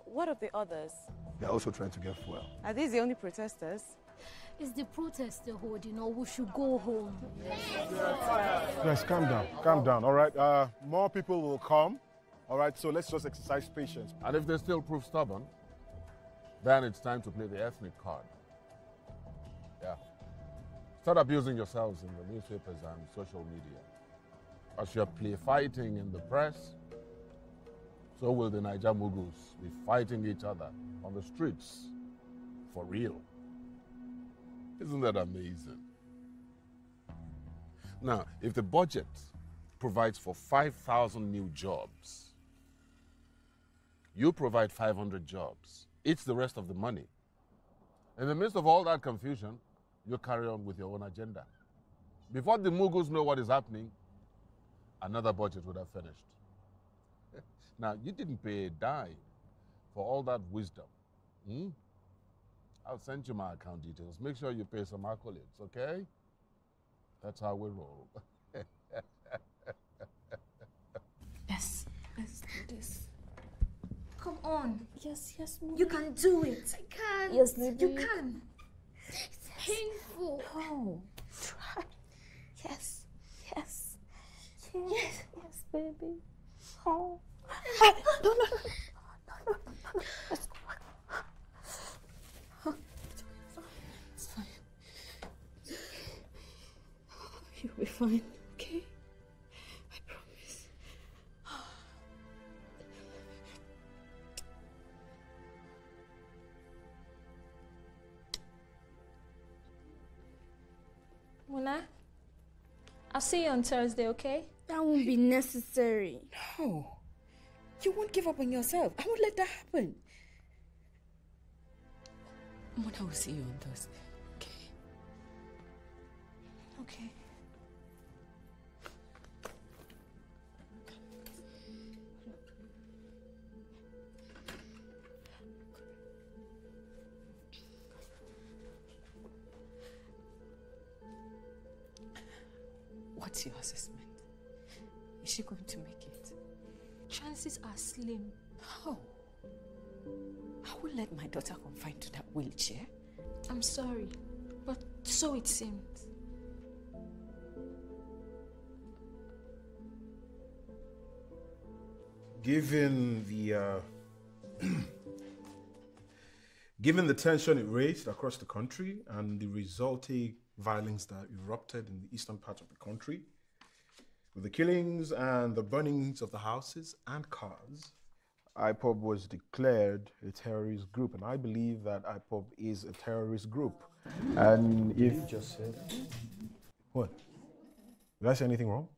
What of the others? They're also trying to get fuel. Are these the only protesters? It's the protest they hold, you know, we should go home. Guys, calm down, all right? More people will come, all right? So let's just exercise patience. And if they still prove stubborn, then it's time to play the ethnic card. Yeah. Start abusing yourselves in the newspapers and social media. As you're play fighting in the press, so will the Niger Mughals be fighting each other on the streets for real. Isn't that amazing? Now, if the budget provides for 5,000 new jobs, you provide 500 jobs. It's the rest of the money. In the midst of all that confusion, you carry on with your own agenda. Before the Mughals know what is happening, another budget would have finished. Now, you didn't pay a dime for all that wisdom. I'll send you my account details. Make sure you pay some accolades, okay? That's how we roll. on. Yes, Mommy. You can do it. I can. Yes, baby. You can. It's painful. Oh. Try. Yes. Yes, baby. Oh. No. Let's go. It's fine. You'll be fine, okay? I promise. Muna, I'll see you on Thursday, okay? That won't be necessary. No. You won't give up on yourself. I won't let that happen. Mona will see you on Thursday, okay? Okay. What's your assessment? Is she going to make it? Chances are slim. How? I will let my daughter confine to that wheelchair. I'm sorry, but so it seems. Given the tension it raised across the country and the resulting violence that erupted in the eastern part of the country, with the killings and the burnings of the houses and cars, IPOB was declared a terrorist group, and I believe that IPOB is a terrorist group. And if You just said. What? Did I say anything wrong?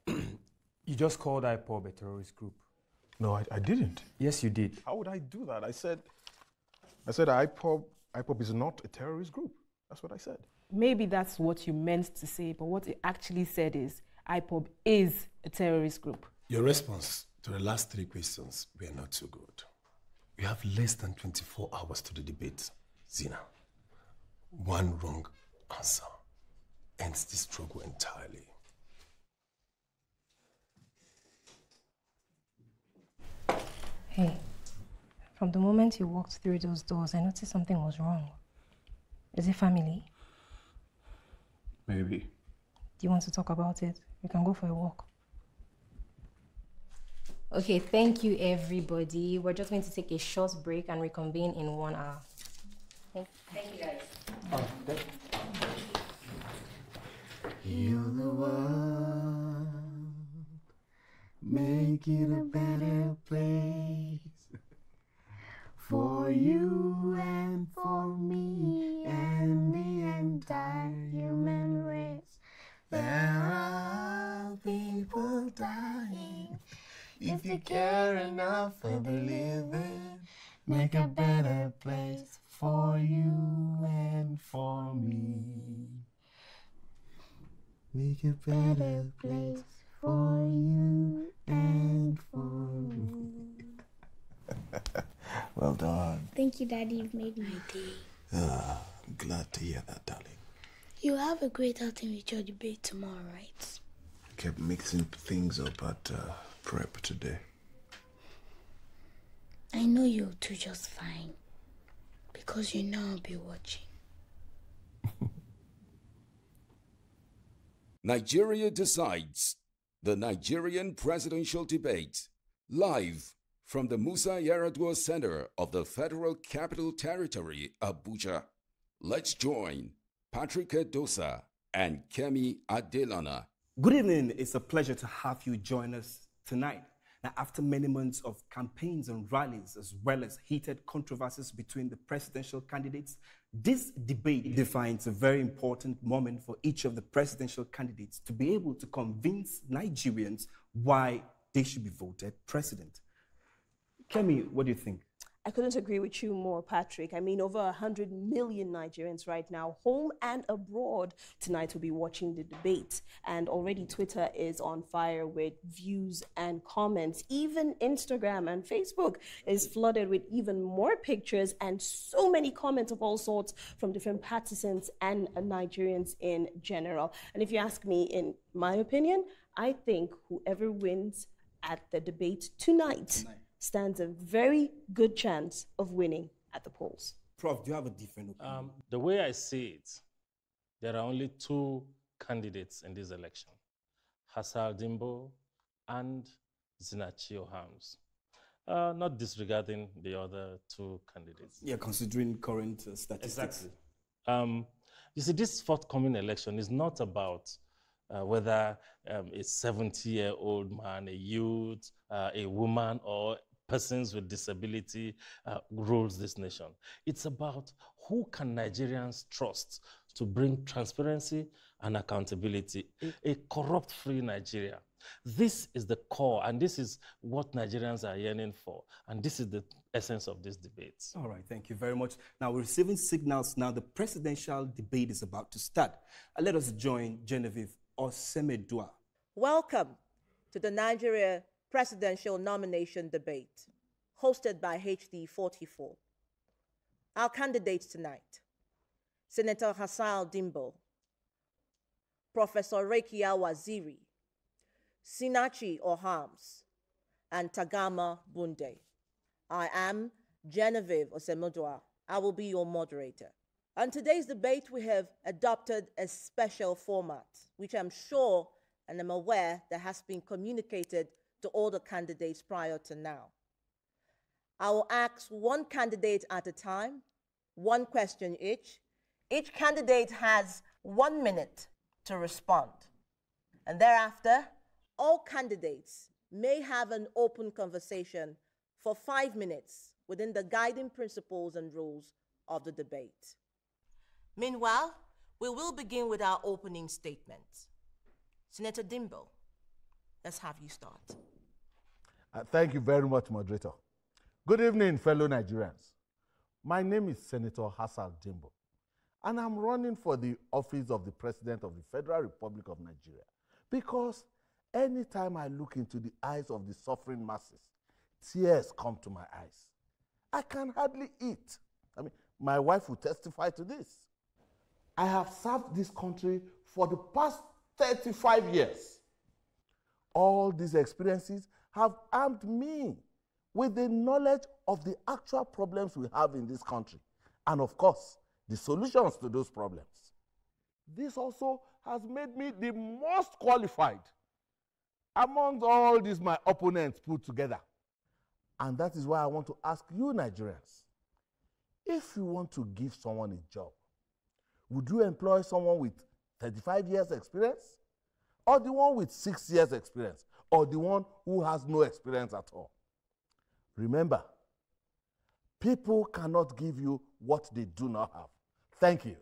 You just called IPOB a terrorist group. No, I didn't. Yes, you did. How would I do that? I said IPOB is not a terrorist group. That's what I said. Maybe that's what you meant to say, but what it actually said is IPOB is a terrorist group. Your response to the last 3 questions were not so good. We have less than 24 hours to the debate, Zina. One wrong answer ends the struggle entirely. Hey, from the moment you walked through those doors, I noticed something was wrong. Is it family? Maybe. Do you want to talk about it? We can go for a walk. Okay, thank you, everybody. We're just going to take a short break and reconvene in 1 hour. Thank you, guys. Heal the world, make it a better place for you and for me and the entire human race. There are people dying. If you care enough for the living, make a better place for you and for me. Make a better place for you and for me. Well done. Thank you, Daddy. You've made my day. I'm glad to hear that, darling. You'll have a great outing with your debate tomorrow, right? Kept mixing things up at prep today. I know you'll do just fine. Because you know I'll be watching. Nigeria decides. The Nigerian presidential debate. Live from the Musa Yar'Adua Center of the Federal Capital Territory, Abuja. Let's join Patrick Edosa and Kemi Adelana. Good evening. It's a pleasure to have you join us tonight. Now, after many months of campaigns and rallies, as well as heated controversies between the presidential candidates, this debate defines a very important moment for each of the presidential candidates to be able to convince Nigerians why they should be voted president. Kemi, what do you think? I couldn't agree with you more, Patrick. I mean, over 100 million Nigerians right now, home and abroad, tonight will be watching the debate. And already Twitter is on fire with views and comments. Even Instagram and Facebook is flooded with even more pictures and so many comments of all sorts from different partisans and Nigerians in general. And if you ask me, in my opinion, I think whoever wins at the debate tonight stands a very good chance of winning at the polls. Prof, do you have a different opinion? The way I see it, there are only two candidates in this election, Hassan Dimbo and Zinachi Ohams. Not disregarding the other two candidates. Yeah, considering current statistics. Exactly. You see, this forthcoming election is not about whether a 70-year-old man, a youth, a woman, or persons with disability rules this nation. It's about who can Nigerians trust to bring transparency and accountability, a corrupt-free Nigeria. This is the core, and this is what Nigerians are yearning for, and this is the essence of this debate. All right, thank you very much. Now, we're receiving signals now. The presidential debate is about to start. Let us join Genevieve Osemedua. Welcome to the Nigeria presidential nomination debate, hosted by HD 44. Our candidates tonight: Senator Hassan Dimbo, Professor Rekia Waziri, Sinachi Ohams, and Tagama Bunde. I am Genevieve Osemedua. I will be your moderator. On today's debate, we have adopted a special format, which I'm sure and I'm aware that has been communicated to all the candidates prior to now. I will ask one candidate at a time, one question each. Each candidate has 1 minute to respond. And thereafter, all candidates may have an open conversation for 5 minutes within the guiding principles and rules of the debate. Meanwhile, we will begin with our opening statement. Senator Dimbo, let's have you start. Thank you very much, moderator. Good evening, fellow Nigerians. My name is Senator Hassan Dimbo, and I'm running for the office of the President of the Federal Republic of Nigeria because anytime I look into the eyes of the suffering masses, tears come to my eyes. I can hardly eat. I mean, my wife will testify to this. I have served this country for the past 35 years. All these experiences have armed me with the knowledge of the actual problems we have in this country, and of course, the solutions to those problems. This also has made me the most qualified amongst all these my opponents put together. And that is why I want to ask you, Nigerians, if you want to give someone a job, would you employ someone with 35 years experience, or the one with 6 years experience, or the one who has no experience at all? Remember, people cannot give you what they do not have. Thank you.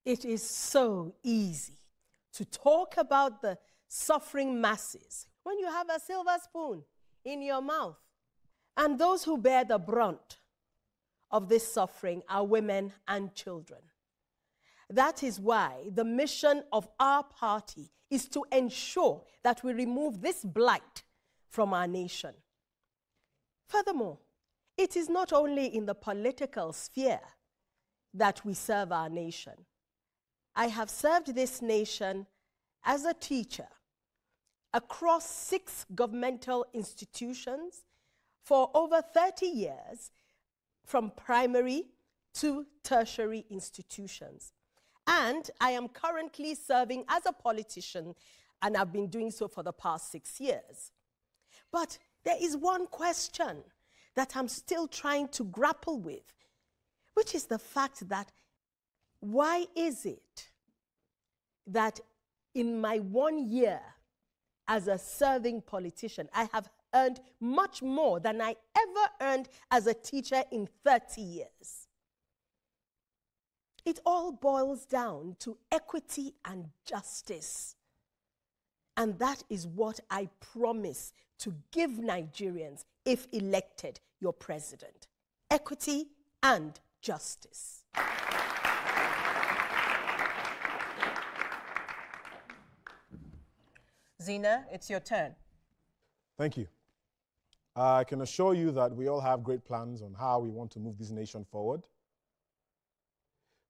It is so easy to talk about the suffering masses when you have a silver spoon in your mouth. And those who bear the brunt of this suffering are women and children. That is why the mission of our party is to ensure that we remove this blight from our nation. Furthermore, it is not only in the political sphere that we serve our nation. I have served this nation as a teacher across 6 governmental institutions for over 30 years, from primary to tertiary institutions. And I am currently serving as a politician, and I've been doing so for the past 6 years. But there is one question that I'm still trying to grapple with, which is the fact that why is it that in my 1 year as a serving politician, I have earned much more than I ever earned as a teacher in 30 years? It all boils down to equity and justice. And that is what I promise to give Nigerians if elected your president. Equity and justice. Zina, it's your turn. Thank you. I can assure you that we all have great plans on how we want to move this nation forward.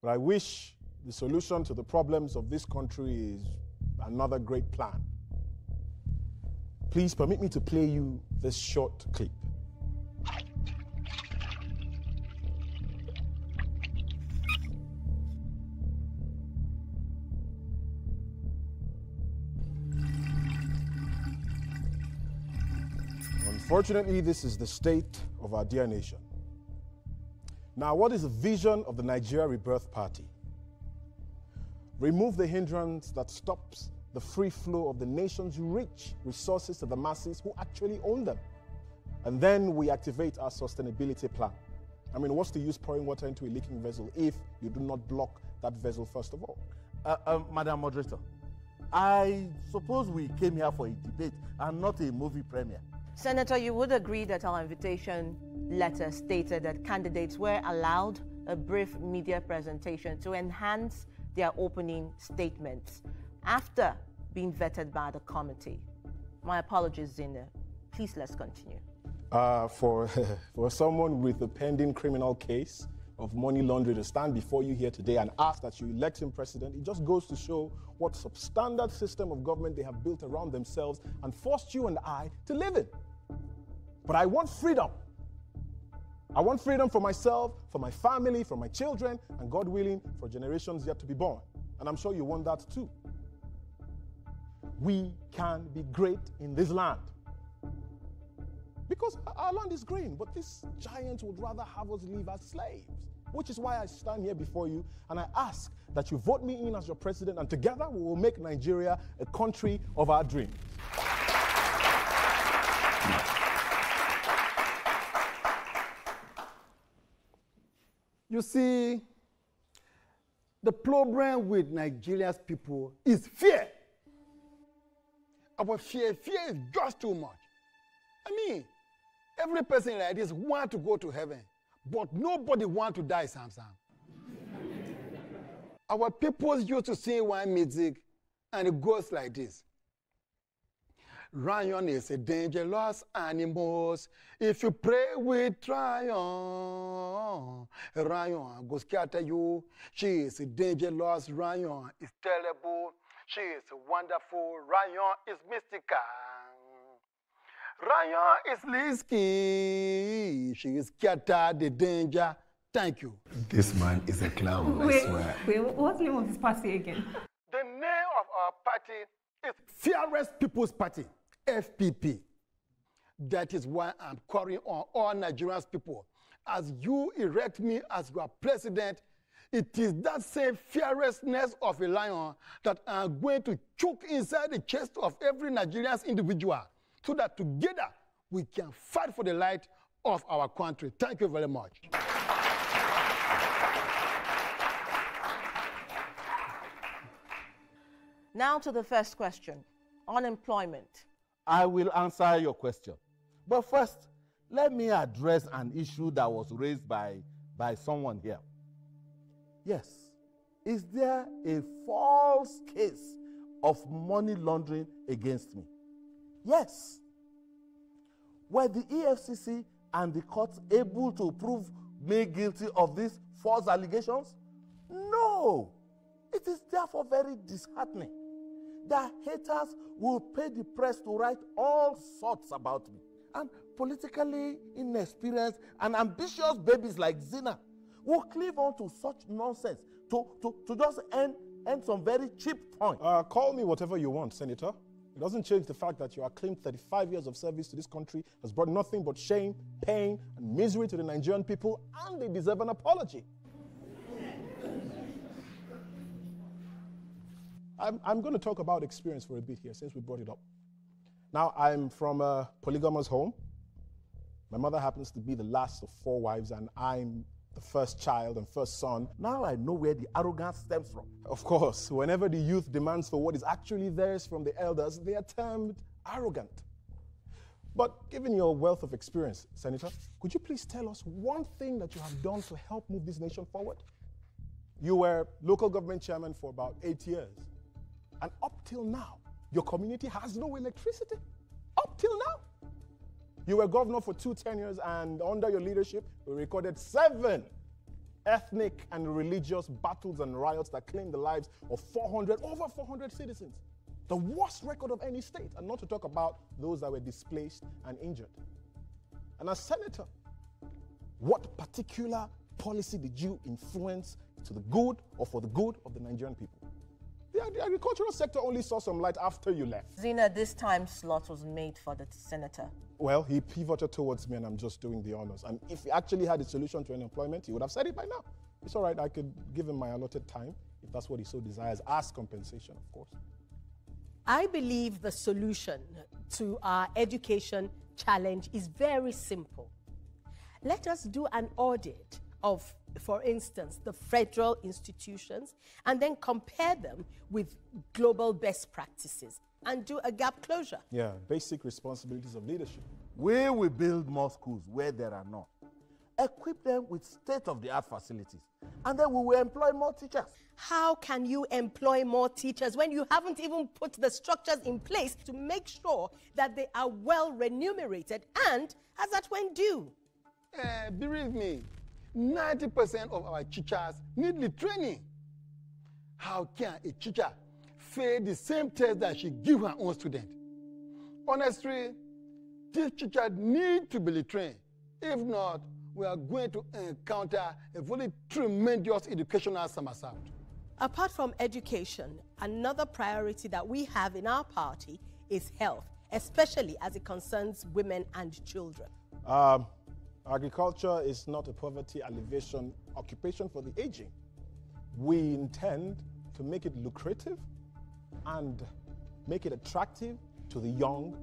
But I wish the solution to the problems of this country is another great plan. Please permit me to play you this short clip. Unfortunately, this is the state of our dear nation. Now, what is the vision of the Nigeria Rebirth Party? Remove the hindrance that stops the free flow of the nation's rich resources to the masses who actually own them. And then we activate our sustainability plan. I mean, what's the use pouring water into a leaking vessel if you do not block that vessel first of all? Madam Moderator, I suppose we came here for a debate and not a movie premiere. Senator, you would agree that our invitation letter stated that candidates were allowed a brief media presentation to enhance their opening statements after being vetted by the committee. My apologies, Zina. Please, let's continue. For someone with a pending criminal case of money laundering to stand before you here today and ask that you elect him president, it just goes to show what substandard system of government they have built around themselves and forced you and I to live in. But I want freedom. I want freedom for myself, for my family, for my children, and God willing, for generations yet to be born. And I'm sure you want that too. We can be great in this land. Because our land is green, but these giants would rather have us live as slaves. Which is why I stand here before you and I ask that you vote me in as your president, and together we will make Nigeria a country of our dreams. You see, the problem with Nigeria's people is fear. Our fear is just too much. I mean, every person like this wants to go to heaven, but nobody wants to die, Sam. Our people used to sing one music, and it goes like this. Lion is a dangerous animal. If you pray with Lion go scatter you. She is a dangerous, Lion is terrible. She is wonderful, Lion is mystical. Lion is risky. She is scattered the danger. Thank you. This man is a clown, I swear. Wait, what's the name of this party again? The name of our party is Fearless People's Party, FPP. That is why I'm calling on all Nigerian people. As you elect me as your president, it is that same fearlessness of a lion that I'm going to choke inside the chest of every Nigerian individual, so that together we can fight for the light of our country. Thank you very much. Now to the first question, unemployment. I will answer your question. But first, let me address an issue that was raised by someone here. Yes, is there a false case of money laundering against me? Yes. Were the EFCC and the courts able to prove me guilty of these false allegations? No. It is therefore very disheartening that haters will pay the press to write all sorts about me. And politically inexperienced and ambitious babies like Zina will cleave on to such nonsense to just end some very cheap point. Call me whatever you want, Senator. It doesn't change the fact that your acclaimed 35 years of service to this country has brought nothing but shame, pain, and misery to the Nigerian people, and they deserve an apology. I'm going to talk about experience for a bit here, since we brought it up. Now, I'm from a polygamous home. My mother happens to be the last of 4 wives, and I'm the first child and first son. Now I know where the arrogance stems from. Of course, whenever the youth demands for what is actually theirs from the elders, they are termed arrogant. But given your wealth of experience, Senator, could you please tell us one thing that you have done to help move this nation forward? You were local government chairman for about 8 years. And up till now, your community has no electricity. Up till now. You were governor for 2 tenures, and under your leadership, we recorded 7 ethnic and religious battles and riots that claimed the lives of over 400 citizens. The worst record of any state, and not to talk about those that were displaced and injured. And as senator, what particular policy did you influence to the good or for the good of the Nigerian people? The agricultural sector only saw some light after you left. Zina, this time slot was made for the senator. Well, he pivoted towards me and I'm just doing the honors. And if he actually had a solution to unemployment, he would have said it by now. It's all right, I could give him my allotted time, if that's what he so desires, as compensation, of course. I believe the solution to our education challenge is very simple. Let us do an audit of, for instance, the federal institutions and then compare them with global best practices and do a gap closure. Yeah, basic responsibilities of leadership. We will build more schools where there are none. Equip them with state-of-the-art facilities, and then we will employ more teachers. How can you employ more teachers when you haven't even put the structures in place to make sure that they are well remunerated and as at when due? Believe me, 90% of our teachers need the training. How can a teacher fail the same test that she gives her own student? Honestly, these teachers need to be trained. If not, we are going to encounter a very tremendous educational somersault. Apart from education, another priority that we have in our party is health, especially as it concerns women and children. Agriculture is not a poverty alleviation occupation for the aging. We intend to make it lucrative and make it attractive to the young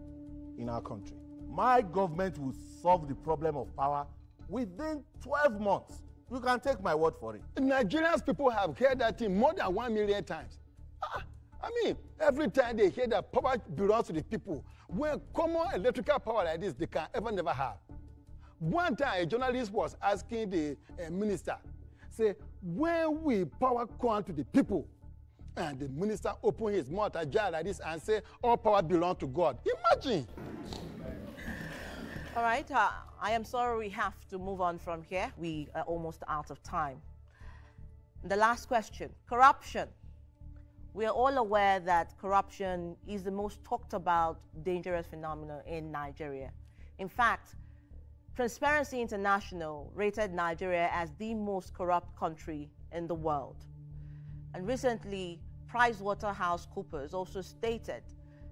in our country. My government will solve the problem of power within 12 months. You can take my word for it. Nigerians people have heard that thing more than 1 million times. I mean, every time they hear that power belongs to the people, when common electrical power like this, they can ever never have. One time, a journalist was asking the minister, say, when will power come to the people? And the minister opened his mouth ajar like this and say, all power belongs to God. Imagine. All right, I am sorry we have to move on from here. We are almost out of time. The last question, corruption. We are all aware that corruption is the most talked about dangerous phenomenon in Nigeria. In fact, Transparency International rated Nigeria as the most corrupt country in the world. And recently, PricewaterhouseCoopers also stated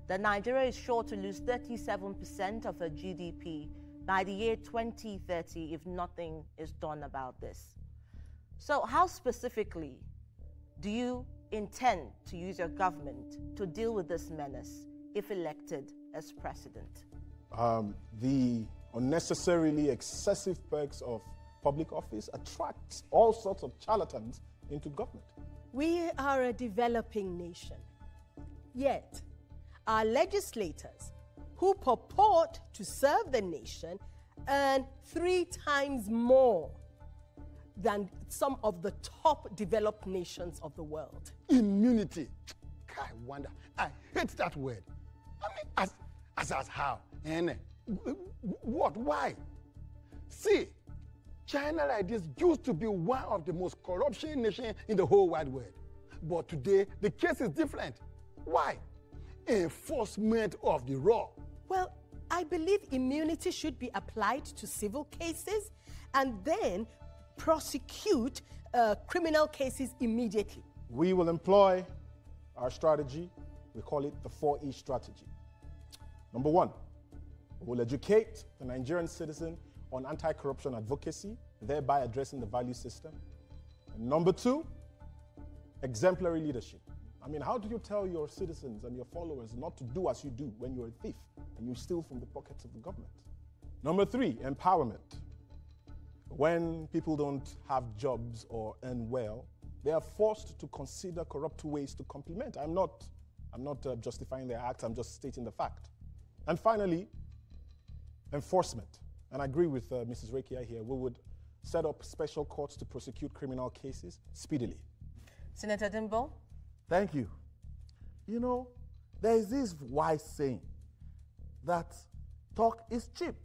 that Nigeria is sure to lose 37% of her GDP by the year 2030 if nothing is done about this. So how specifically do you intend to use your government to deal with this menace if elected as president? The unnecessarily excessive perks of public office attracts all sorts of charlatans into government. We are a developing nation, yet our legislators who purport to serve the nation earn 3 times more than some of the top developed nations of the world. Immunity. I wonder. I hate that word. I mean, as how? And what? Why? See, China like this used to be one of the most corruption nations in the whole wide world. But today, the case is different. Why? Enforcement of the law. Well, I believe immunity should be applied to civil cases and then prosecute criminal cases immediately. We will employ our strategy. We call it the 4E strategy. Number 1, we'll educate the Nigerian citizen on anti-corruption advocacy, thereby addressing the value system. And number 2, exemplary leadership. I mean, how do you tell your citizens and your followers not to do as you do when you're a thief and you steal from the pockets of the government? Number 3, empowerment. When people don't have jobs or earn well, they are forced to consider corrupt ways to complement. I'm not justifying their acts, I'm just stating the fact. And finally, enforcement. And I agree with Mrs. Rekia here. We would set up special courts to prosecute criminal cases speedily. Senator Dimbo? Thank you. You know, there is this wise saying that talk is cheap.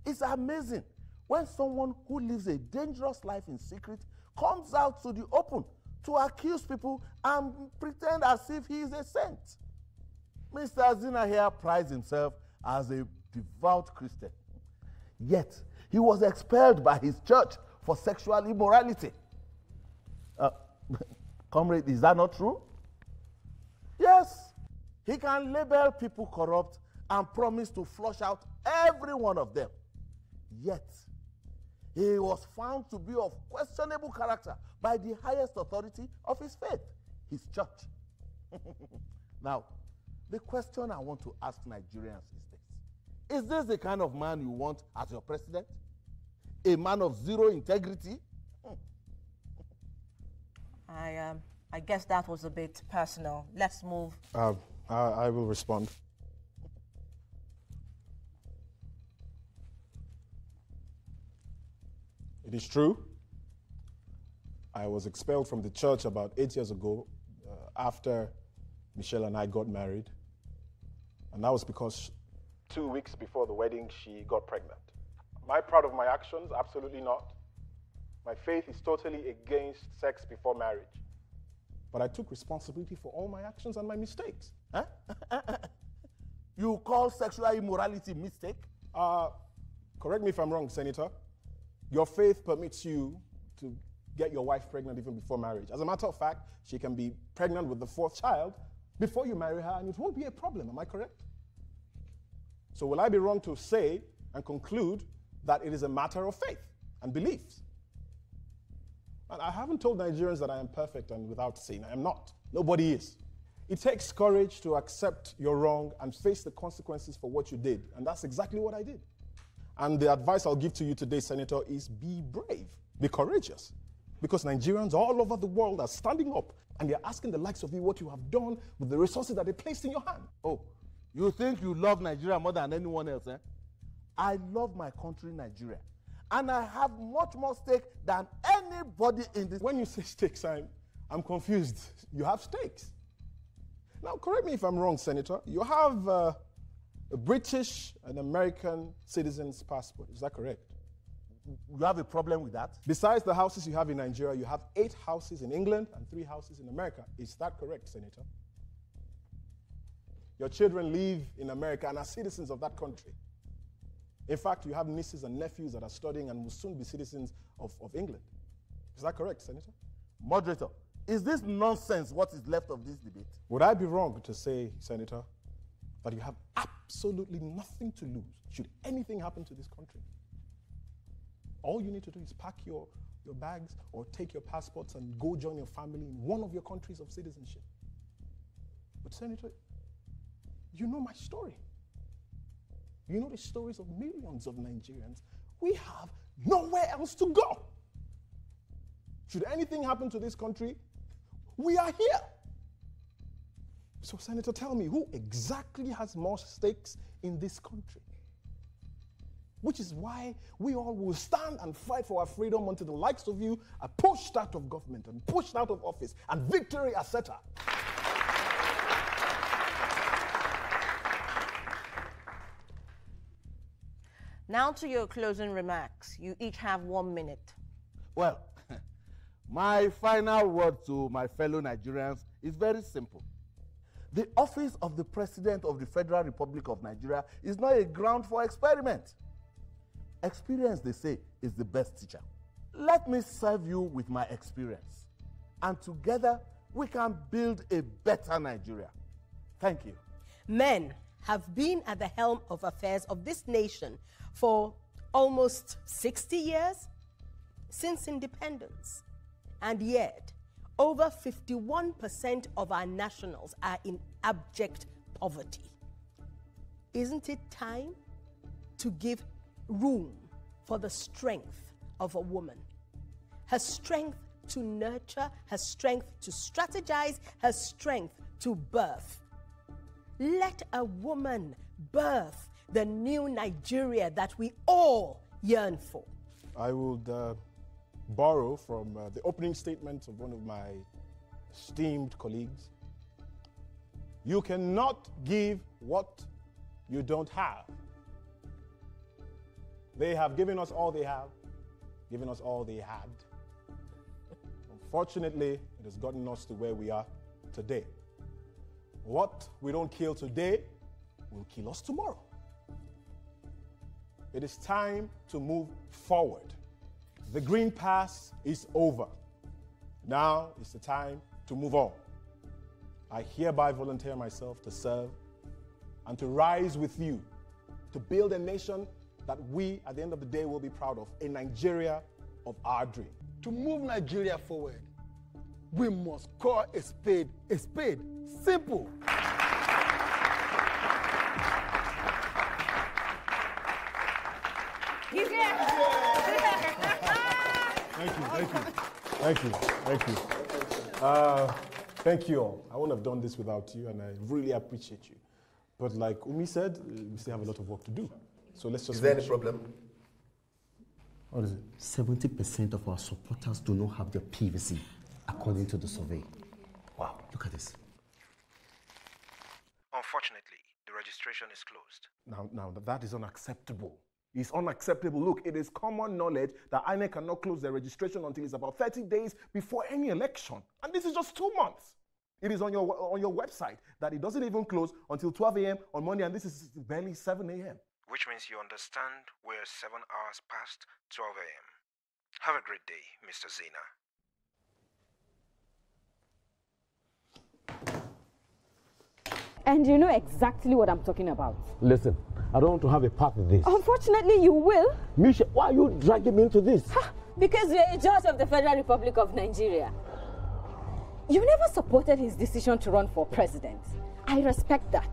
It's amazing when someone who lives a dangerous life in secret comes out to the open to accuse people and pretend as if he is a saint. Mr. Zina here prides himself as a devout Christian. Yet, he was expelled by his church for sexual immorality. Comrade, is that not true? Yes. He can label people corrupt and promise to flush out every one of them. Yet, he was found to be of questionable character by the highest authority of his faith, his church. Now, the question I want to ask Nigerians is this. Is this the kind of man you want as your president? A man of zero integrity? I guess that was a bit personal. Let's move. I will respond. It is true. I was expelled from the church about 8 years ago after Michelle and I got married. And that was because 2 weeks before the wedding, she got pregnant. Am I proud of my actions? Absolutely not. My faith is totally against sex before marriage. But I took responsibility for all my actions and my mistakes. Huh? You call sexual immorality mistake? Correct me if I'm wrong, Senator. Your faith permits you to get your wife pregnant even before marriage. As a matter of fact, she can be pregnant with the 4th child before you marry her, and it won't be a problem. Am I correct? So will I be wrong to say and conclude that it is a matter of faith and beliefs? And I haven't told Nigerians that I am perfect and without sin. I am not. Nobody is. It takes courage to accept your wrong and face the consequences for what you did. And that's exactly what I did. And the advice I'll give to you today, Senator, is be brave, be courageous. Because Nigerians all over the world are standing up and they're asking the likes of you what you have done with the resources that they placed in your hand. Oh, you think you love Nigeria more than anyone else, eh? I love my country, Nigeria. And I have much more stake than anybody in this. When you say stakes, I'm confused. You have stakes. Now, correct me if I'm wrong, Senator. You have a British and American citizen's passport. Is that correct? You have a problem with that? Besides the houses you have in Nigeria, you have 8 houses in England and 3 houses in America. Is that correct, Senator? Your children live in America and are citizens of that country. In fact, you have nieces and nephews that are studying and will soon be citizens of England. Is that correct, Senator? Moderator, is this nonsense what is left of this debate? Would I be wrong to say, Senator, that you have absolutely nothing to lose should anything happen to this country? All you need to do is pack your bags or take your passports and go join your family in one of your countries of citizenship. But Senator, you know my story. You know the stories of millions of Nigerians. We have nowhere else to go. Should anything happen to this country, we are here. So, Senator, tell me, who exactly has more stakes in this country? Which is why we all will stand and fight for our freedom until the likes of you are pushed out of government and pushed out of office and victory, etc. Now to your closing remarks. You each have 1 minute. Well, my final word to my fellow Nigerians is very simple. The office of the President of the Federal Republic of Nigeria is not a ground for experiment. Experience, they say, is the best teacher. Let me serve you with my experience, and together we can build a better Nigeria. Thank you. Men have been at the helm of affairs of this nation for almost 60 years since independence. And yet, over 51% of our nationals are in abject poverty. Isn't it time to give room for the strength of a woman? Her strength to nurture, her strength to strategize, her strength to birth. Let a woman birth the new Nigeria that we all yearn for. I would borrow from the opening statement of one of my esteemed colleagues. You cannot give what you don't have. They have given us all they have, given us all they had. Unfortunately, it has gotten us to where we are today. What we don't kill today will kill us tomorrow. It is time to move forward. The green pass is over. Now is the time to move on. I hereby volunteer myself to serve and to rise with you to build a nation that we, at the end of the day, will be proud of, a Nigeria of our dream. To move Nigeria forward, we must call a spade a spade. Simple. He's here. Thank you. Thank you all. I wouldn't have done this without you, and I really appreciate you. But like Umi said, we still have a lot of work to do. So let's just... Is there any problem? What is it? 70% of our supporters do not have their PVC, according to the survey. Wow, look at this. Unfortunately, the registration is closed. Now, that is unacceptable. It's unacceptable. Look, it is common knowledge that INEC cannot close their registration until it's about 30 days before any election. And this is just 2 months. It is on your website that it doesn't even close until 12 a.m. on Monday, and this is barely 7 a.m. Which means you understand we're 7 hours past 12 a.m. Have a great day, Mr. Zena. And you know exactly what I'm talking about. Listen, I don't want to have a part of this. Unfortunately, you will. Misha, why are you dragging me into this? Because you're a judge of the Federal Republic of Nigeria. You never supported his decision to run for president. I respect that.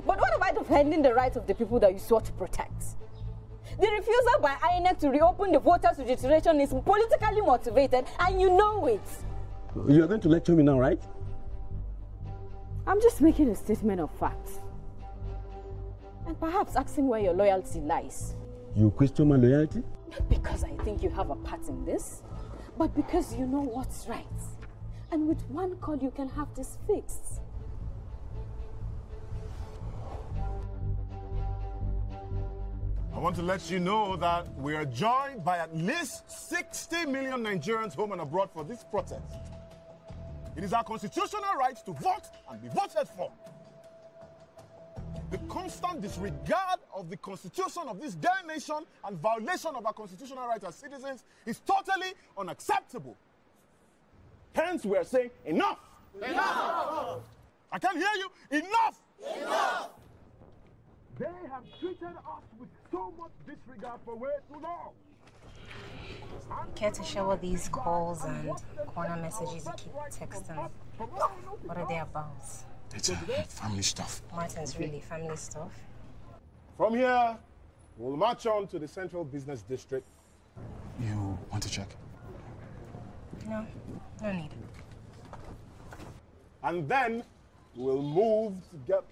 But what about defending the rights of the people that you sought to protect? The refusal by INEC to reopen the voters' registration is politically motivated, and you know it. You're going to lecture me now, right? I'm just making a statement of facts. And perhaps asking where your loyalty lies. You question my loyalty? Not because I think you have a part in this, but because you know what's right. And with one call, you can have this fixed. I want to let you know that we are joined by at least 60 million Nigerians home and abroad for this protest. It is our constitutional right to vote and be voted for. The constant disregard of the constitution of this dear nation and violation of our constitutional rights as citizens is totally unacceptable. Hence, we are saying enough. Enough. I can't hear you. Enough. Enough. They have treated us with so much disregard for way too long. Care to share what these calls and corner messages you keep texting? What are they about? It's family stuff. Martin's really family stuff. From here, we'll march on to the Central Business District. You want to check? No, no need. And then we'll move to get...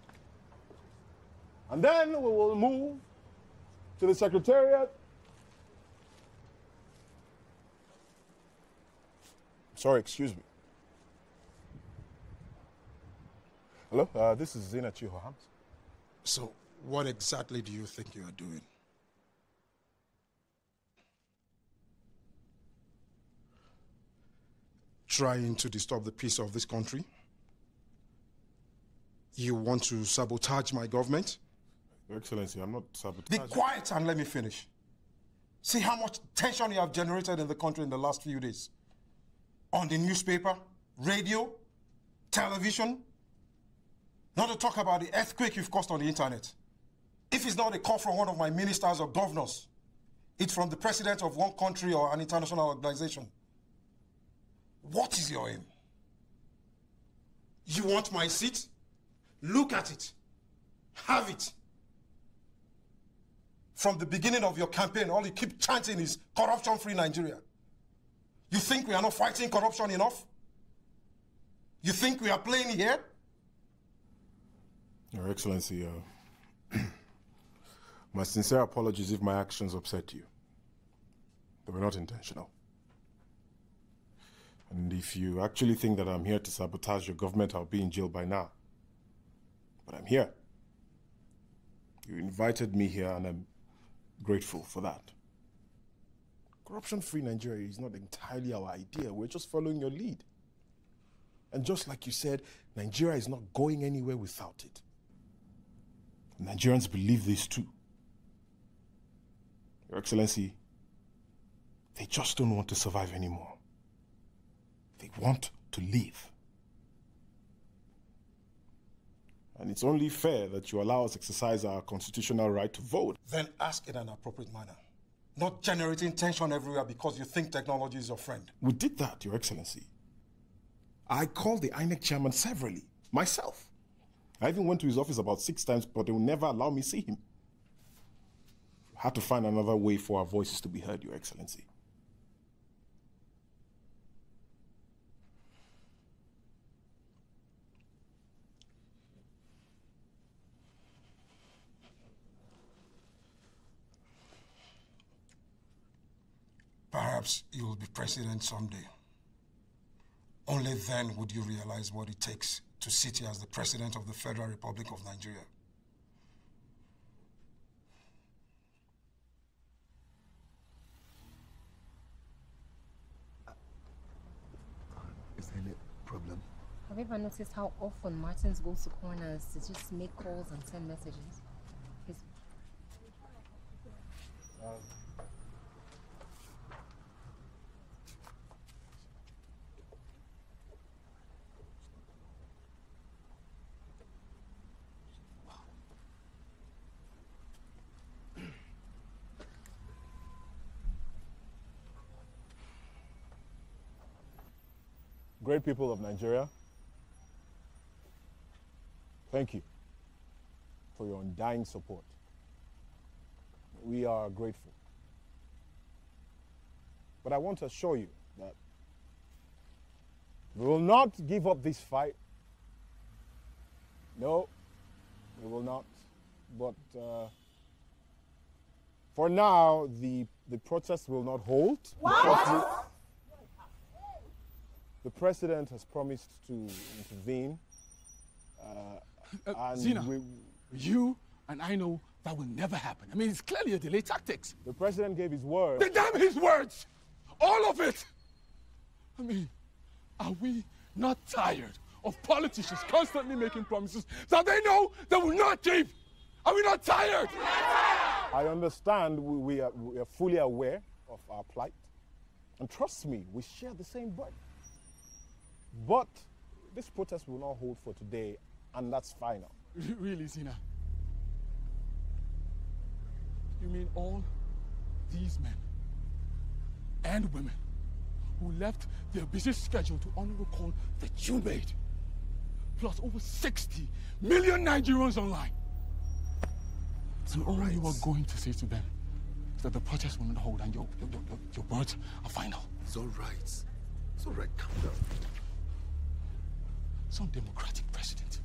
And then we will move to the Secretariat. Sorry, excuse me. Hello, this is Zena Chihohams. So, what exactly do you think you are doing? Trying to disturb the peace of this country? You want to sabotage my government? Your Excellency, I'm not sabotaging. Be quiet and let me finish. See how much tension you have generated in the country in the last few days. On the newspaper, radio, television. Not to talk about the earthquake you've caused on the internet. If it's not a call from one of my ministers or governors, it's from the president of one country or an international organization. What is your aim? You want my seat? Look at it. Have it. From the beginning of your campaign, all you keep chanting is corruption-free Nigeria. You think we are not fighting corruption enough? You think we are playing here? Your Excellency, my sincere apologies if my actions upset you. They were not intentional. And if you actually think that I'm here to sabotage your government, I'll be in jail by now. But I'm here. You invited me here, and I'm grateful for that. Corruption-free Nigeria is not entirely our idea. We're just following your lead. And just like you said, Nigeria is not going anywhere without it. Nigerians believe this too. Your Excellency, they just don't want to survive anymore. They want to live. And it's only fair that you allow us to exercise our constitutional right to vote. Then ask in an appropriate manner. Not generating tension everywhere because you think technology is your friend. We did that, Your Excellency. I called the INEC chairman severally, myself. I even went to his office about 6 times, but they would never allow me see him. We had to find another way for our voices to be heard, Your Excellency. Perhaps you will be president someday. Only then would you realize what it takes to sit here as the President of the Federal Republic of Nigeria. Is there any problem? Have you ever noticed how often Martins goes to corners to just make calls and send messages? Great people of Nigeria, thank you for your undying support. We are grateful. But I want to assure you that we will not give up this fight. No, we will not. But for now, the protest will not hold. What? The president has promised to intervene. And Zina, you and I know that will never happen. I mean, it's clearly a delay tactics. The president gave his word. Damn his words! All of it! I mean, are we not tired of politicians constantly making promises that they know they will not keep? Are we not tired? I understand we are fully aware of our plight. And trust me, we share the same burden. But this protest will not hold for today, and that's final. Really, Zina? You mean all these men and women who left their busy schedule to honor a call that you made, plus over 60 million Nigerians online? So all you are going to say to them is that the protest will not hold and your words are final. It's all right. It's all right. Calm down. Some democratic president.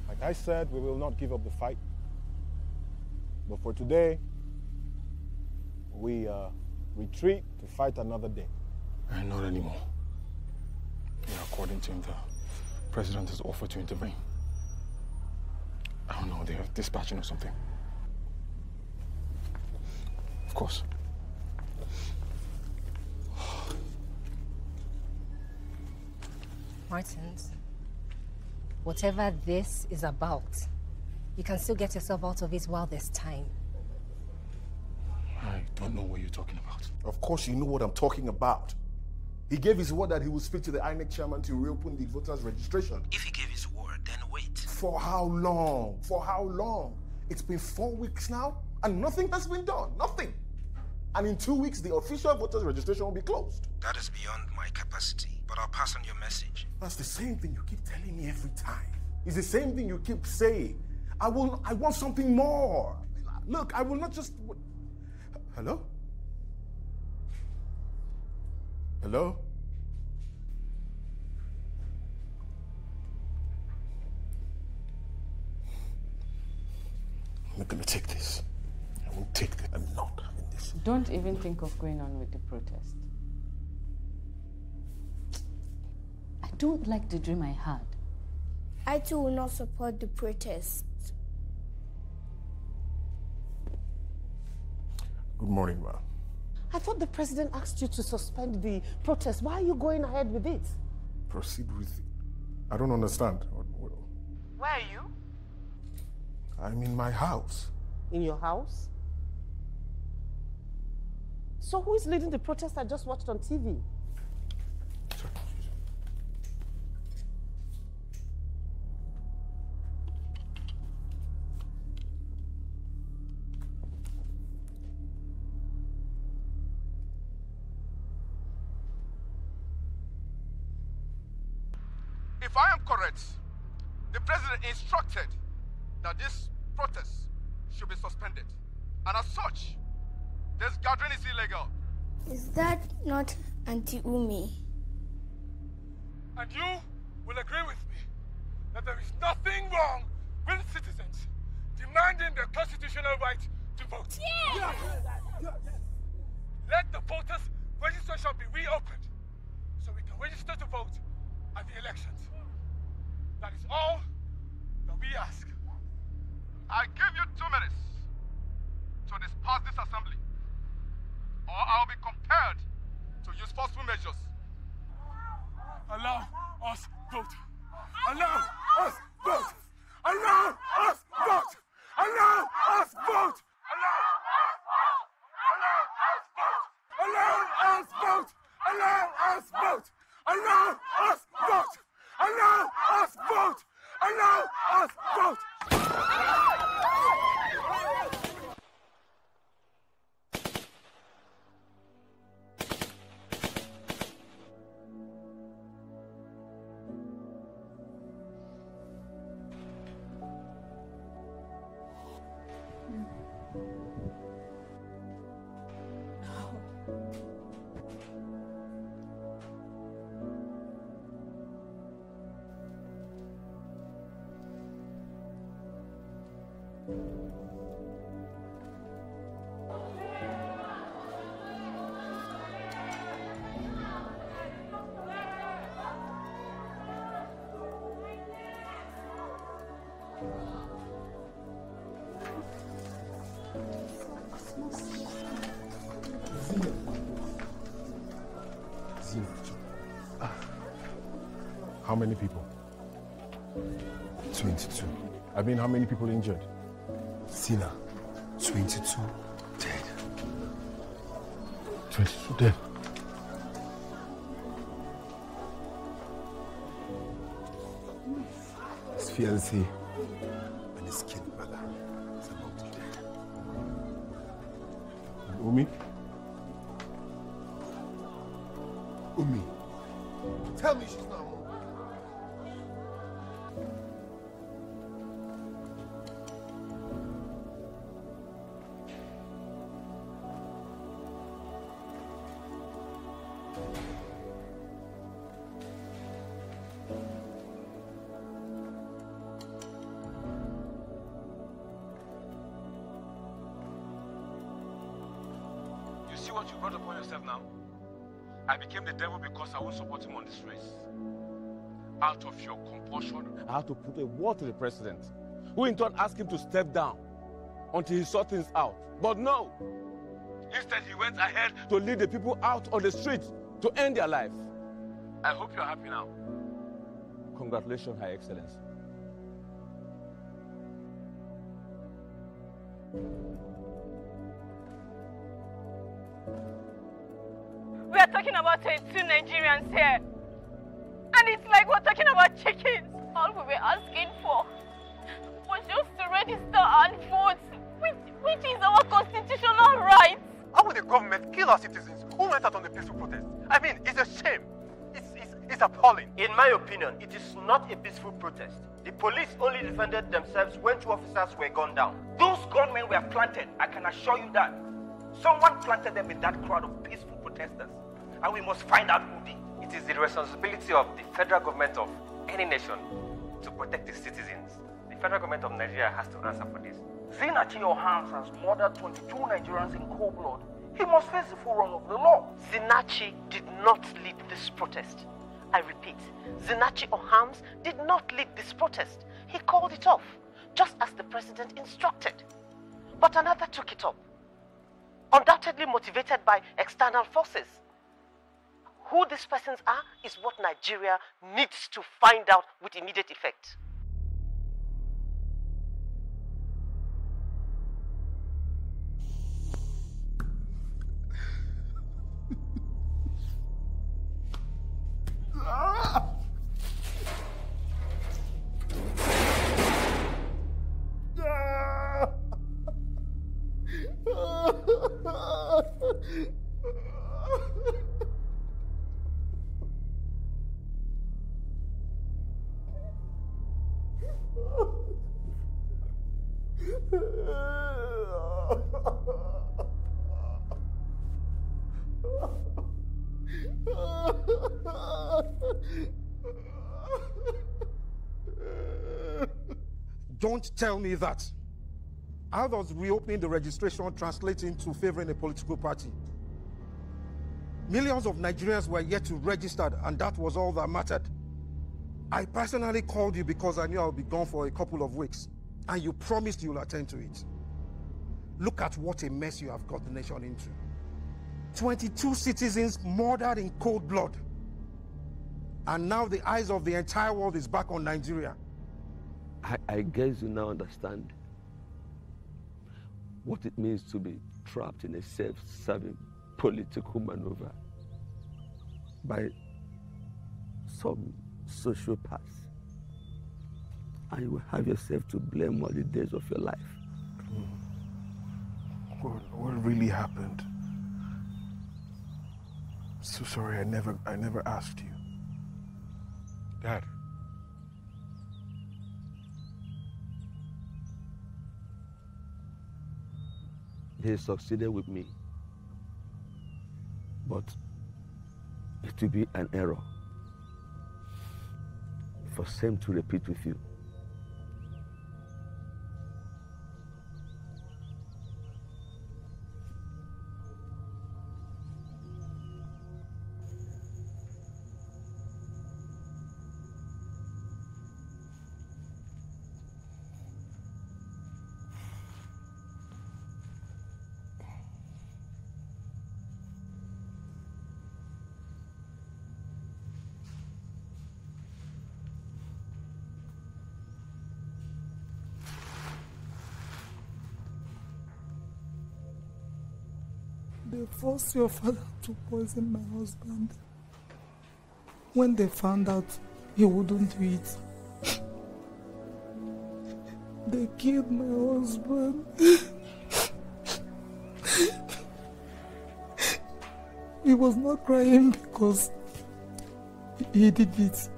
Like I said, we will not give up the fight. But for today, we retreat to fight another day. And not anymore. Yeah, according to him, the president has offered to intervene. I don't know, they have dispatching or something. Of course. Martins, whatever this is about, you can still get yourself out of it while there's time. I don't know what you're talking about. Of course you know what I'm talking about. He gave his word that he will speak to the INEC chairman to reopen the voters' registration. If he gave his word, then wait. For how long? For how long? It's been 4 weeks now, and nothing has been done. Nothing. And in 2 weeks, the official voters' registration will be closed. That is beyond my capacity, but I'll pass on your message. That's the same thing you keep telling me every time. It's the same thing you keep saying. I want something more. Look, I will not just... Hello? Hello? I'm not gonna take this. I won't take this. I'm not having this. Don't even think of going on with the protest. I don't like the dream I had. I too will not support the protest. Good morning, ma'am. I thought the president asked you to suspend the protest. Why are you going ahead with it? Proceed with it. I don't understand. Where are you? I'm in my house. In your house? So who is leading the protest I just watched on TV? If I am correct, the president instructed that this protest should be suspended. And as such, this gathering is illegal. Is that not Auntie Umi? And you will agree with me that there is nothing wrong with citizens demanding their constitutional right to vote. Yes! Let the voters' registration be reopened so we can register to vote at the elections. That is all that we ask. I give you 2 minutes to disperse this assembly, or I'll be compelled to use forceful measures. Allow us vote. Allow us vote. Allow us vote. Allow us vote. Allow us vote. Allow us vote. Allow us vote. Allow us vote. Allow us vote. How many people? 22. I mean, how many people injured? Zina, 22 dead. 22 dead. His fiancée and his kid brother is about to die. Umi? Umi, Tell me she's not home. You see what you brought upon yourself now? I became the devil because I won't support him on this race. Out of your compulsion, I had to put a word to the president, who in turn asked him to step down until he saw things out. But no. Instead, he went ahead to lead the people out on the street to end their life. I hope you're happy now. Congratulations, High Excellency. We are talking about 22 Nigerians here. And it's like we're talking about chickens. All we were asking for was just to register and vote, which is our constitutional right. How will the government kill our citizens who went out on the peaceful protest? I mean, it's a shame. It's appalling. In my opinion, it is not a peaceful protest. The police only defended themselves when 2 officers were gunned down. Those gunmen were planted, I can assure you that. Someone planted them in that crowd of peaceful protesters. And we must find out who did. It is the responsibility of the federal government of any nation to protect its citizens. The federal government of Nigeria has to answer for this. Zinachi Ohans has murdered 22 Nigerians in cold blood. He must face the full wrath of the law. Zinachi did not lead this protest. I repeat, Zinachi Ohams did not lead this protest. He called it off, just as the president instructed. But another took it up. undoubtedly motivated by external forces. Who these persons are is what Nigeria needs to find out with immediate effect. Don't tell me that. How does reopening the registration translate into favoring a political party? Millions of Nigerians were yet to register, and that was all that mattered. I personally called you because I knew I would be gone for a couple of weeks, and you promised you'll attend to it. Look at what a mess you have got the nation into. 22 citizens murdered in cold blood. And now the eyes of the entire world is back on Nigeria. I guess you now understand what it means to be trapped in a self-serving political maneuver by some sociopaths. And you will have yourself to blame all the days of your life. What really happened? So sorry, I never asked you. Dad. They succeeded with me, but it will be an error for same to repeat with you. They forced your father to poison my husband. When they found out he wouldn't do it, they killed my husband. He was not crying because he did it.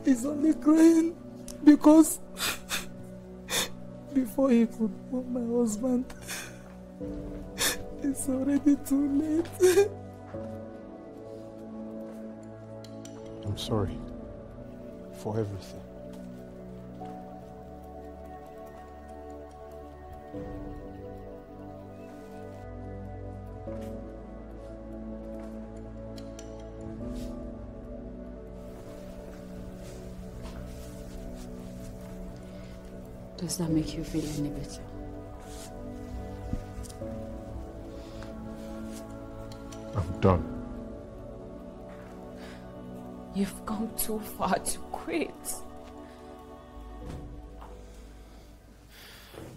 He's only crying because before he could warn my husband, it's already too late. I'm sorry for everything. Does that make you feel any better? I'm done. You've gone too far to quit.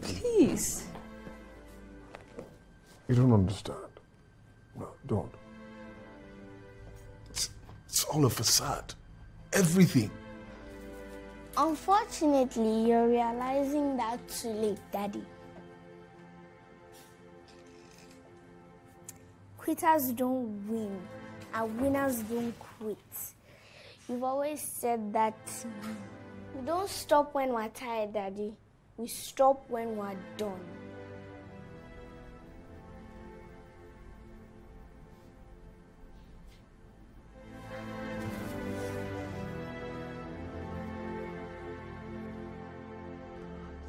Please. You don't understand. No, don't. It's all a facade. Everything. Unfortunately, you're realizing that too late, Daddy. Quitters don't win, and winners don't quit. You've always said that we don't stop when we're tired, Daddy. We stop when we're done.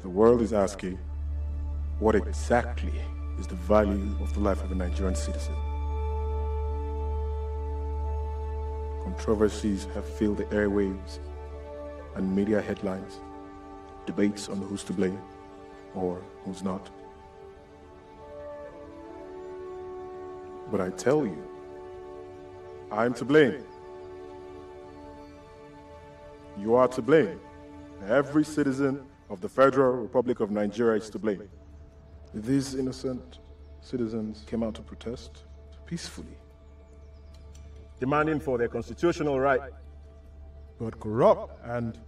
The world is asking, what exactly is the value of the life of a Nigerian citizen? Controversies have filled the airwaves and media headlines, debates on who's to blame or who's not. But I tell you, I'm to blame. You are to blame. Every citizen of the Federal Republic of Nigeria is to blame. These innocent citizens came out to protest peacefully, demanding for their constitutional right. But corrupt and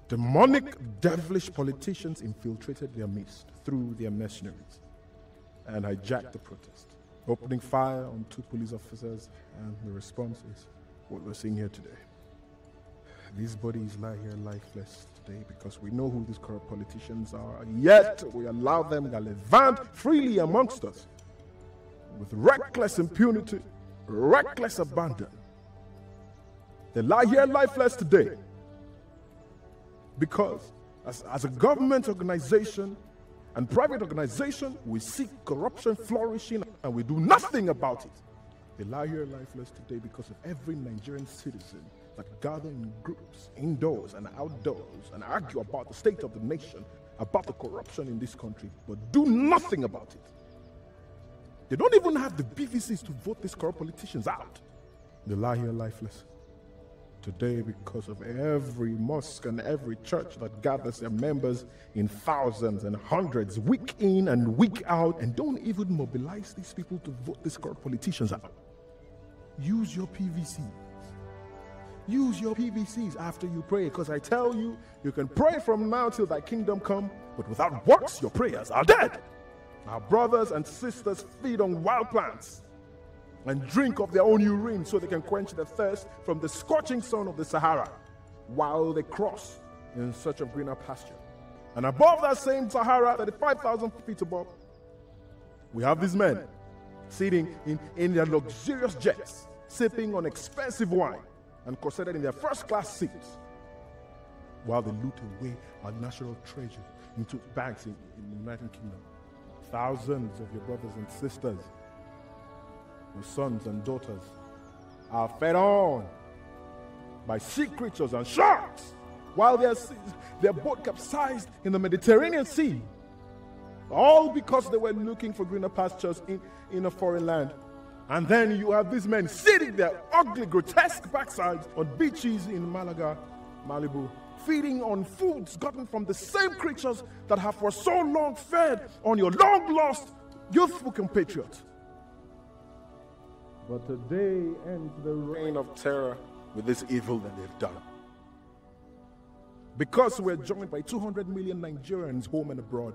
demonic, devilish politicians infiltrated their midst through their mercenaries and hijacked the protest, opening fire on 2 police officers, and the response is what we're seeing here today. These bodies lie here lifeless today because we know who these corrupt politicians are, yet we allow them gallivant freely amongst us with reckless impunity, reckless abandon. They lie here lifeless today because as a government organization and private organization, we see corruption flourishing and we do nothing about it. They lie here lifeless today because of every Nigerian citizen that gather in groups, indoors and outdoors, and argue about the state of the nation, about the corruption in this country, but do nothing about it. They don't even have the BVCs to vote these corrupt politicians out. They lie here lifeless today because of every mosque and every church that gathers their members in thousands and hundreds, week in and week out, and don't even mobilize these people to vote these corrupt politicians out. Use your PVCs. Use your PVCs after you pray, because I tell you, you can pray from now till thy kingdom come, but without works, your prayers are dead. Our brothers and sisters feed on wild plants and drink of their own urine so they can quench their thirst from the scorching sun of the Sahara while they cross in search of greener pasture. And above that same Sahara, 35,000 feet above, we have these men sitting in their luxurious jets, sipping on expensive wine and corseted in their first-class seats while they loot away our national treasure into banks in the United Kingdom. Thousands of your brothers and sisters, your sons and daughters, are fed on by sea creatures and sharks while their boat capsized in the Mediterranean Sea, all because they were looking for greener pastures in a foreign land. And then you have these men sitting their ugly, grotesque backsides on beaches in Malaga, Malibu, feeding on foods gotten from the same creatures that have for so long fed on your long-lost, youthful compatriots. But today ends the reign of terror with this evil that they've done. Because we're joined by 200 million Nigerians home and abroad.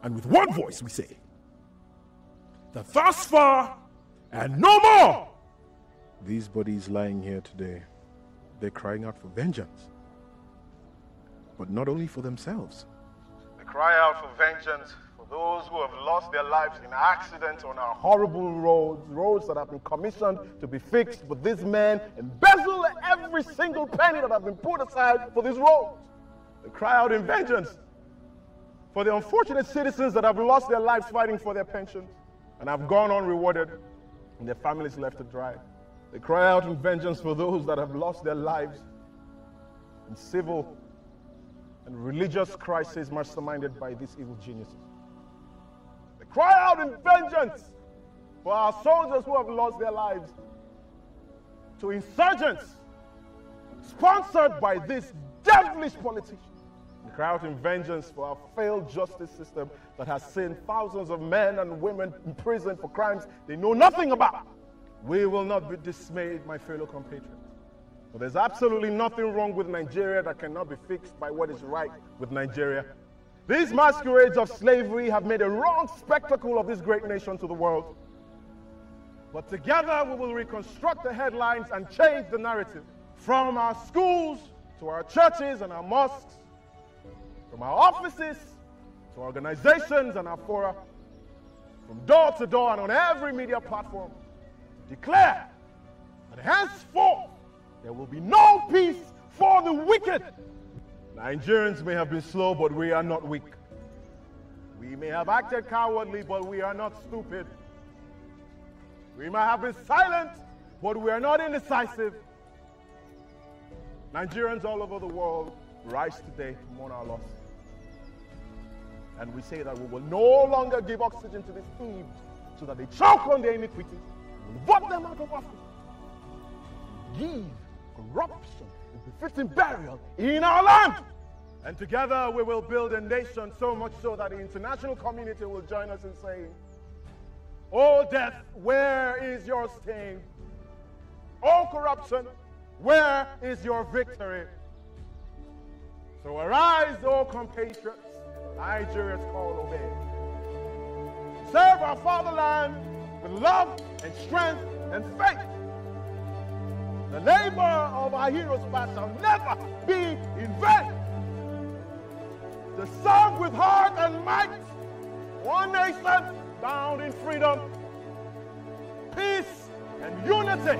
And with one voice we say, that thus far and no more. These bodies lying here today, they're crying out for vengeance. But not only for themselves. They cry out for vengeance for those who have lost their lives in accidents on our horrible roads that have been commissioned to be fixed, but these men embezzle every single penny that have been put aside for these roads. They cry out in vengeance for the unfortunate citizens that have lost their lives fighting for their pensions and have gone unrewarded and their families left to dry. They cry out in vengeance for those that have lost their lives in civil and religious crises masterminded by these evil geniuses. They cry out in vengeance for our soldiers who have lost their lives to insurgents sponsored by these devilish politicians. They cry out in vengeance for our failed justice system that has seen thousands of men and women in prison for crimes they know nothing about. We will not be dismayed, my fellow compatriots. But there's absolutely nothing wrong with Nigeria that cannot be fixed by what is right with Nigeria. These masquerades of slavery have made a wrong spectacle of this great nation to the world. But together we will reconstruct the headlines and change the narrative. From our schools to our churches and our mosques, from our offices to organizations and our fora, from door to door and on every media platform, declare that henceforth there will be no peace for the wicked. Nigerians may have been slow, but we are not weak. We may have acted cowardly, but we are not stupid. We might have been silent, but we are not indecisive. Nigerians all over the world rise today to mourn our loss. And we say that we will no longer give oxygen to this heaved so that they choke on their iniquities and vote them out of office. Give corruption a befitting burial in our land. And together we will build a nation, so much so that the international community will join us in saying, "O death, where is your sting? O corruption, where is your victory?" So arise, O compatriots, Nigeria's call obey. Serve our fatherland with love and strength and faith. The labor of our heroes past shall never be in vain. To serve with heart and might, one nation bound in freedom, peace and unity.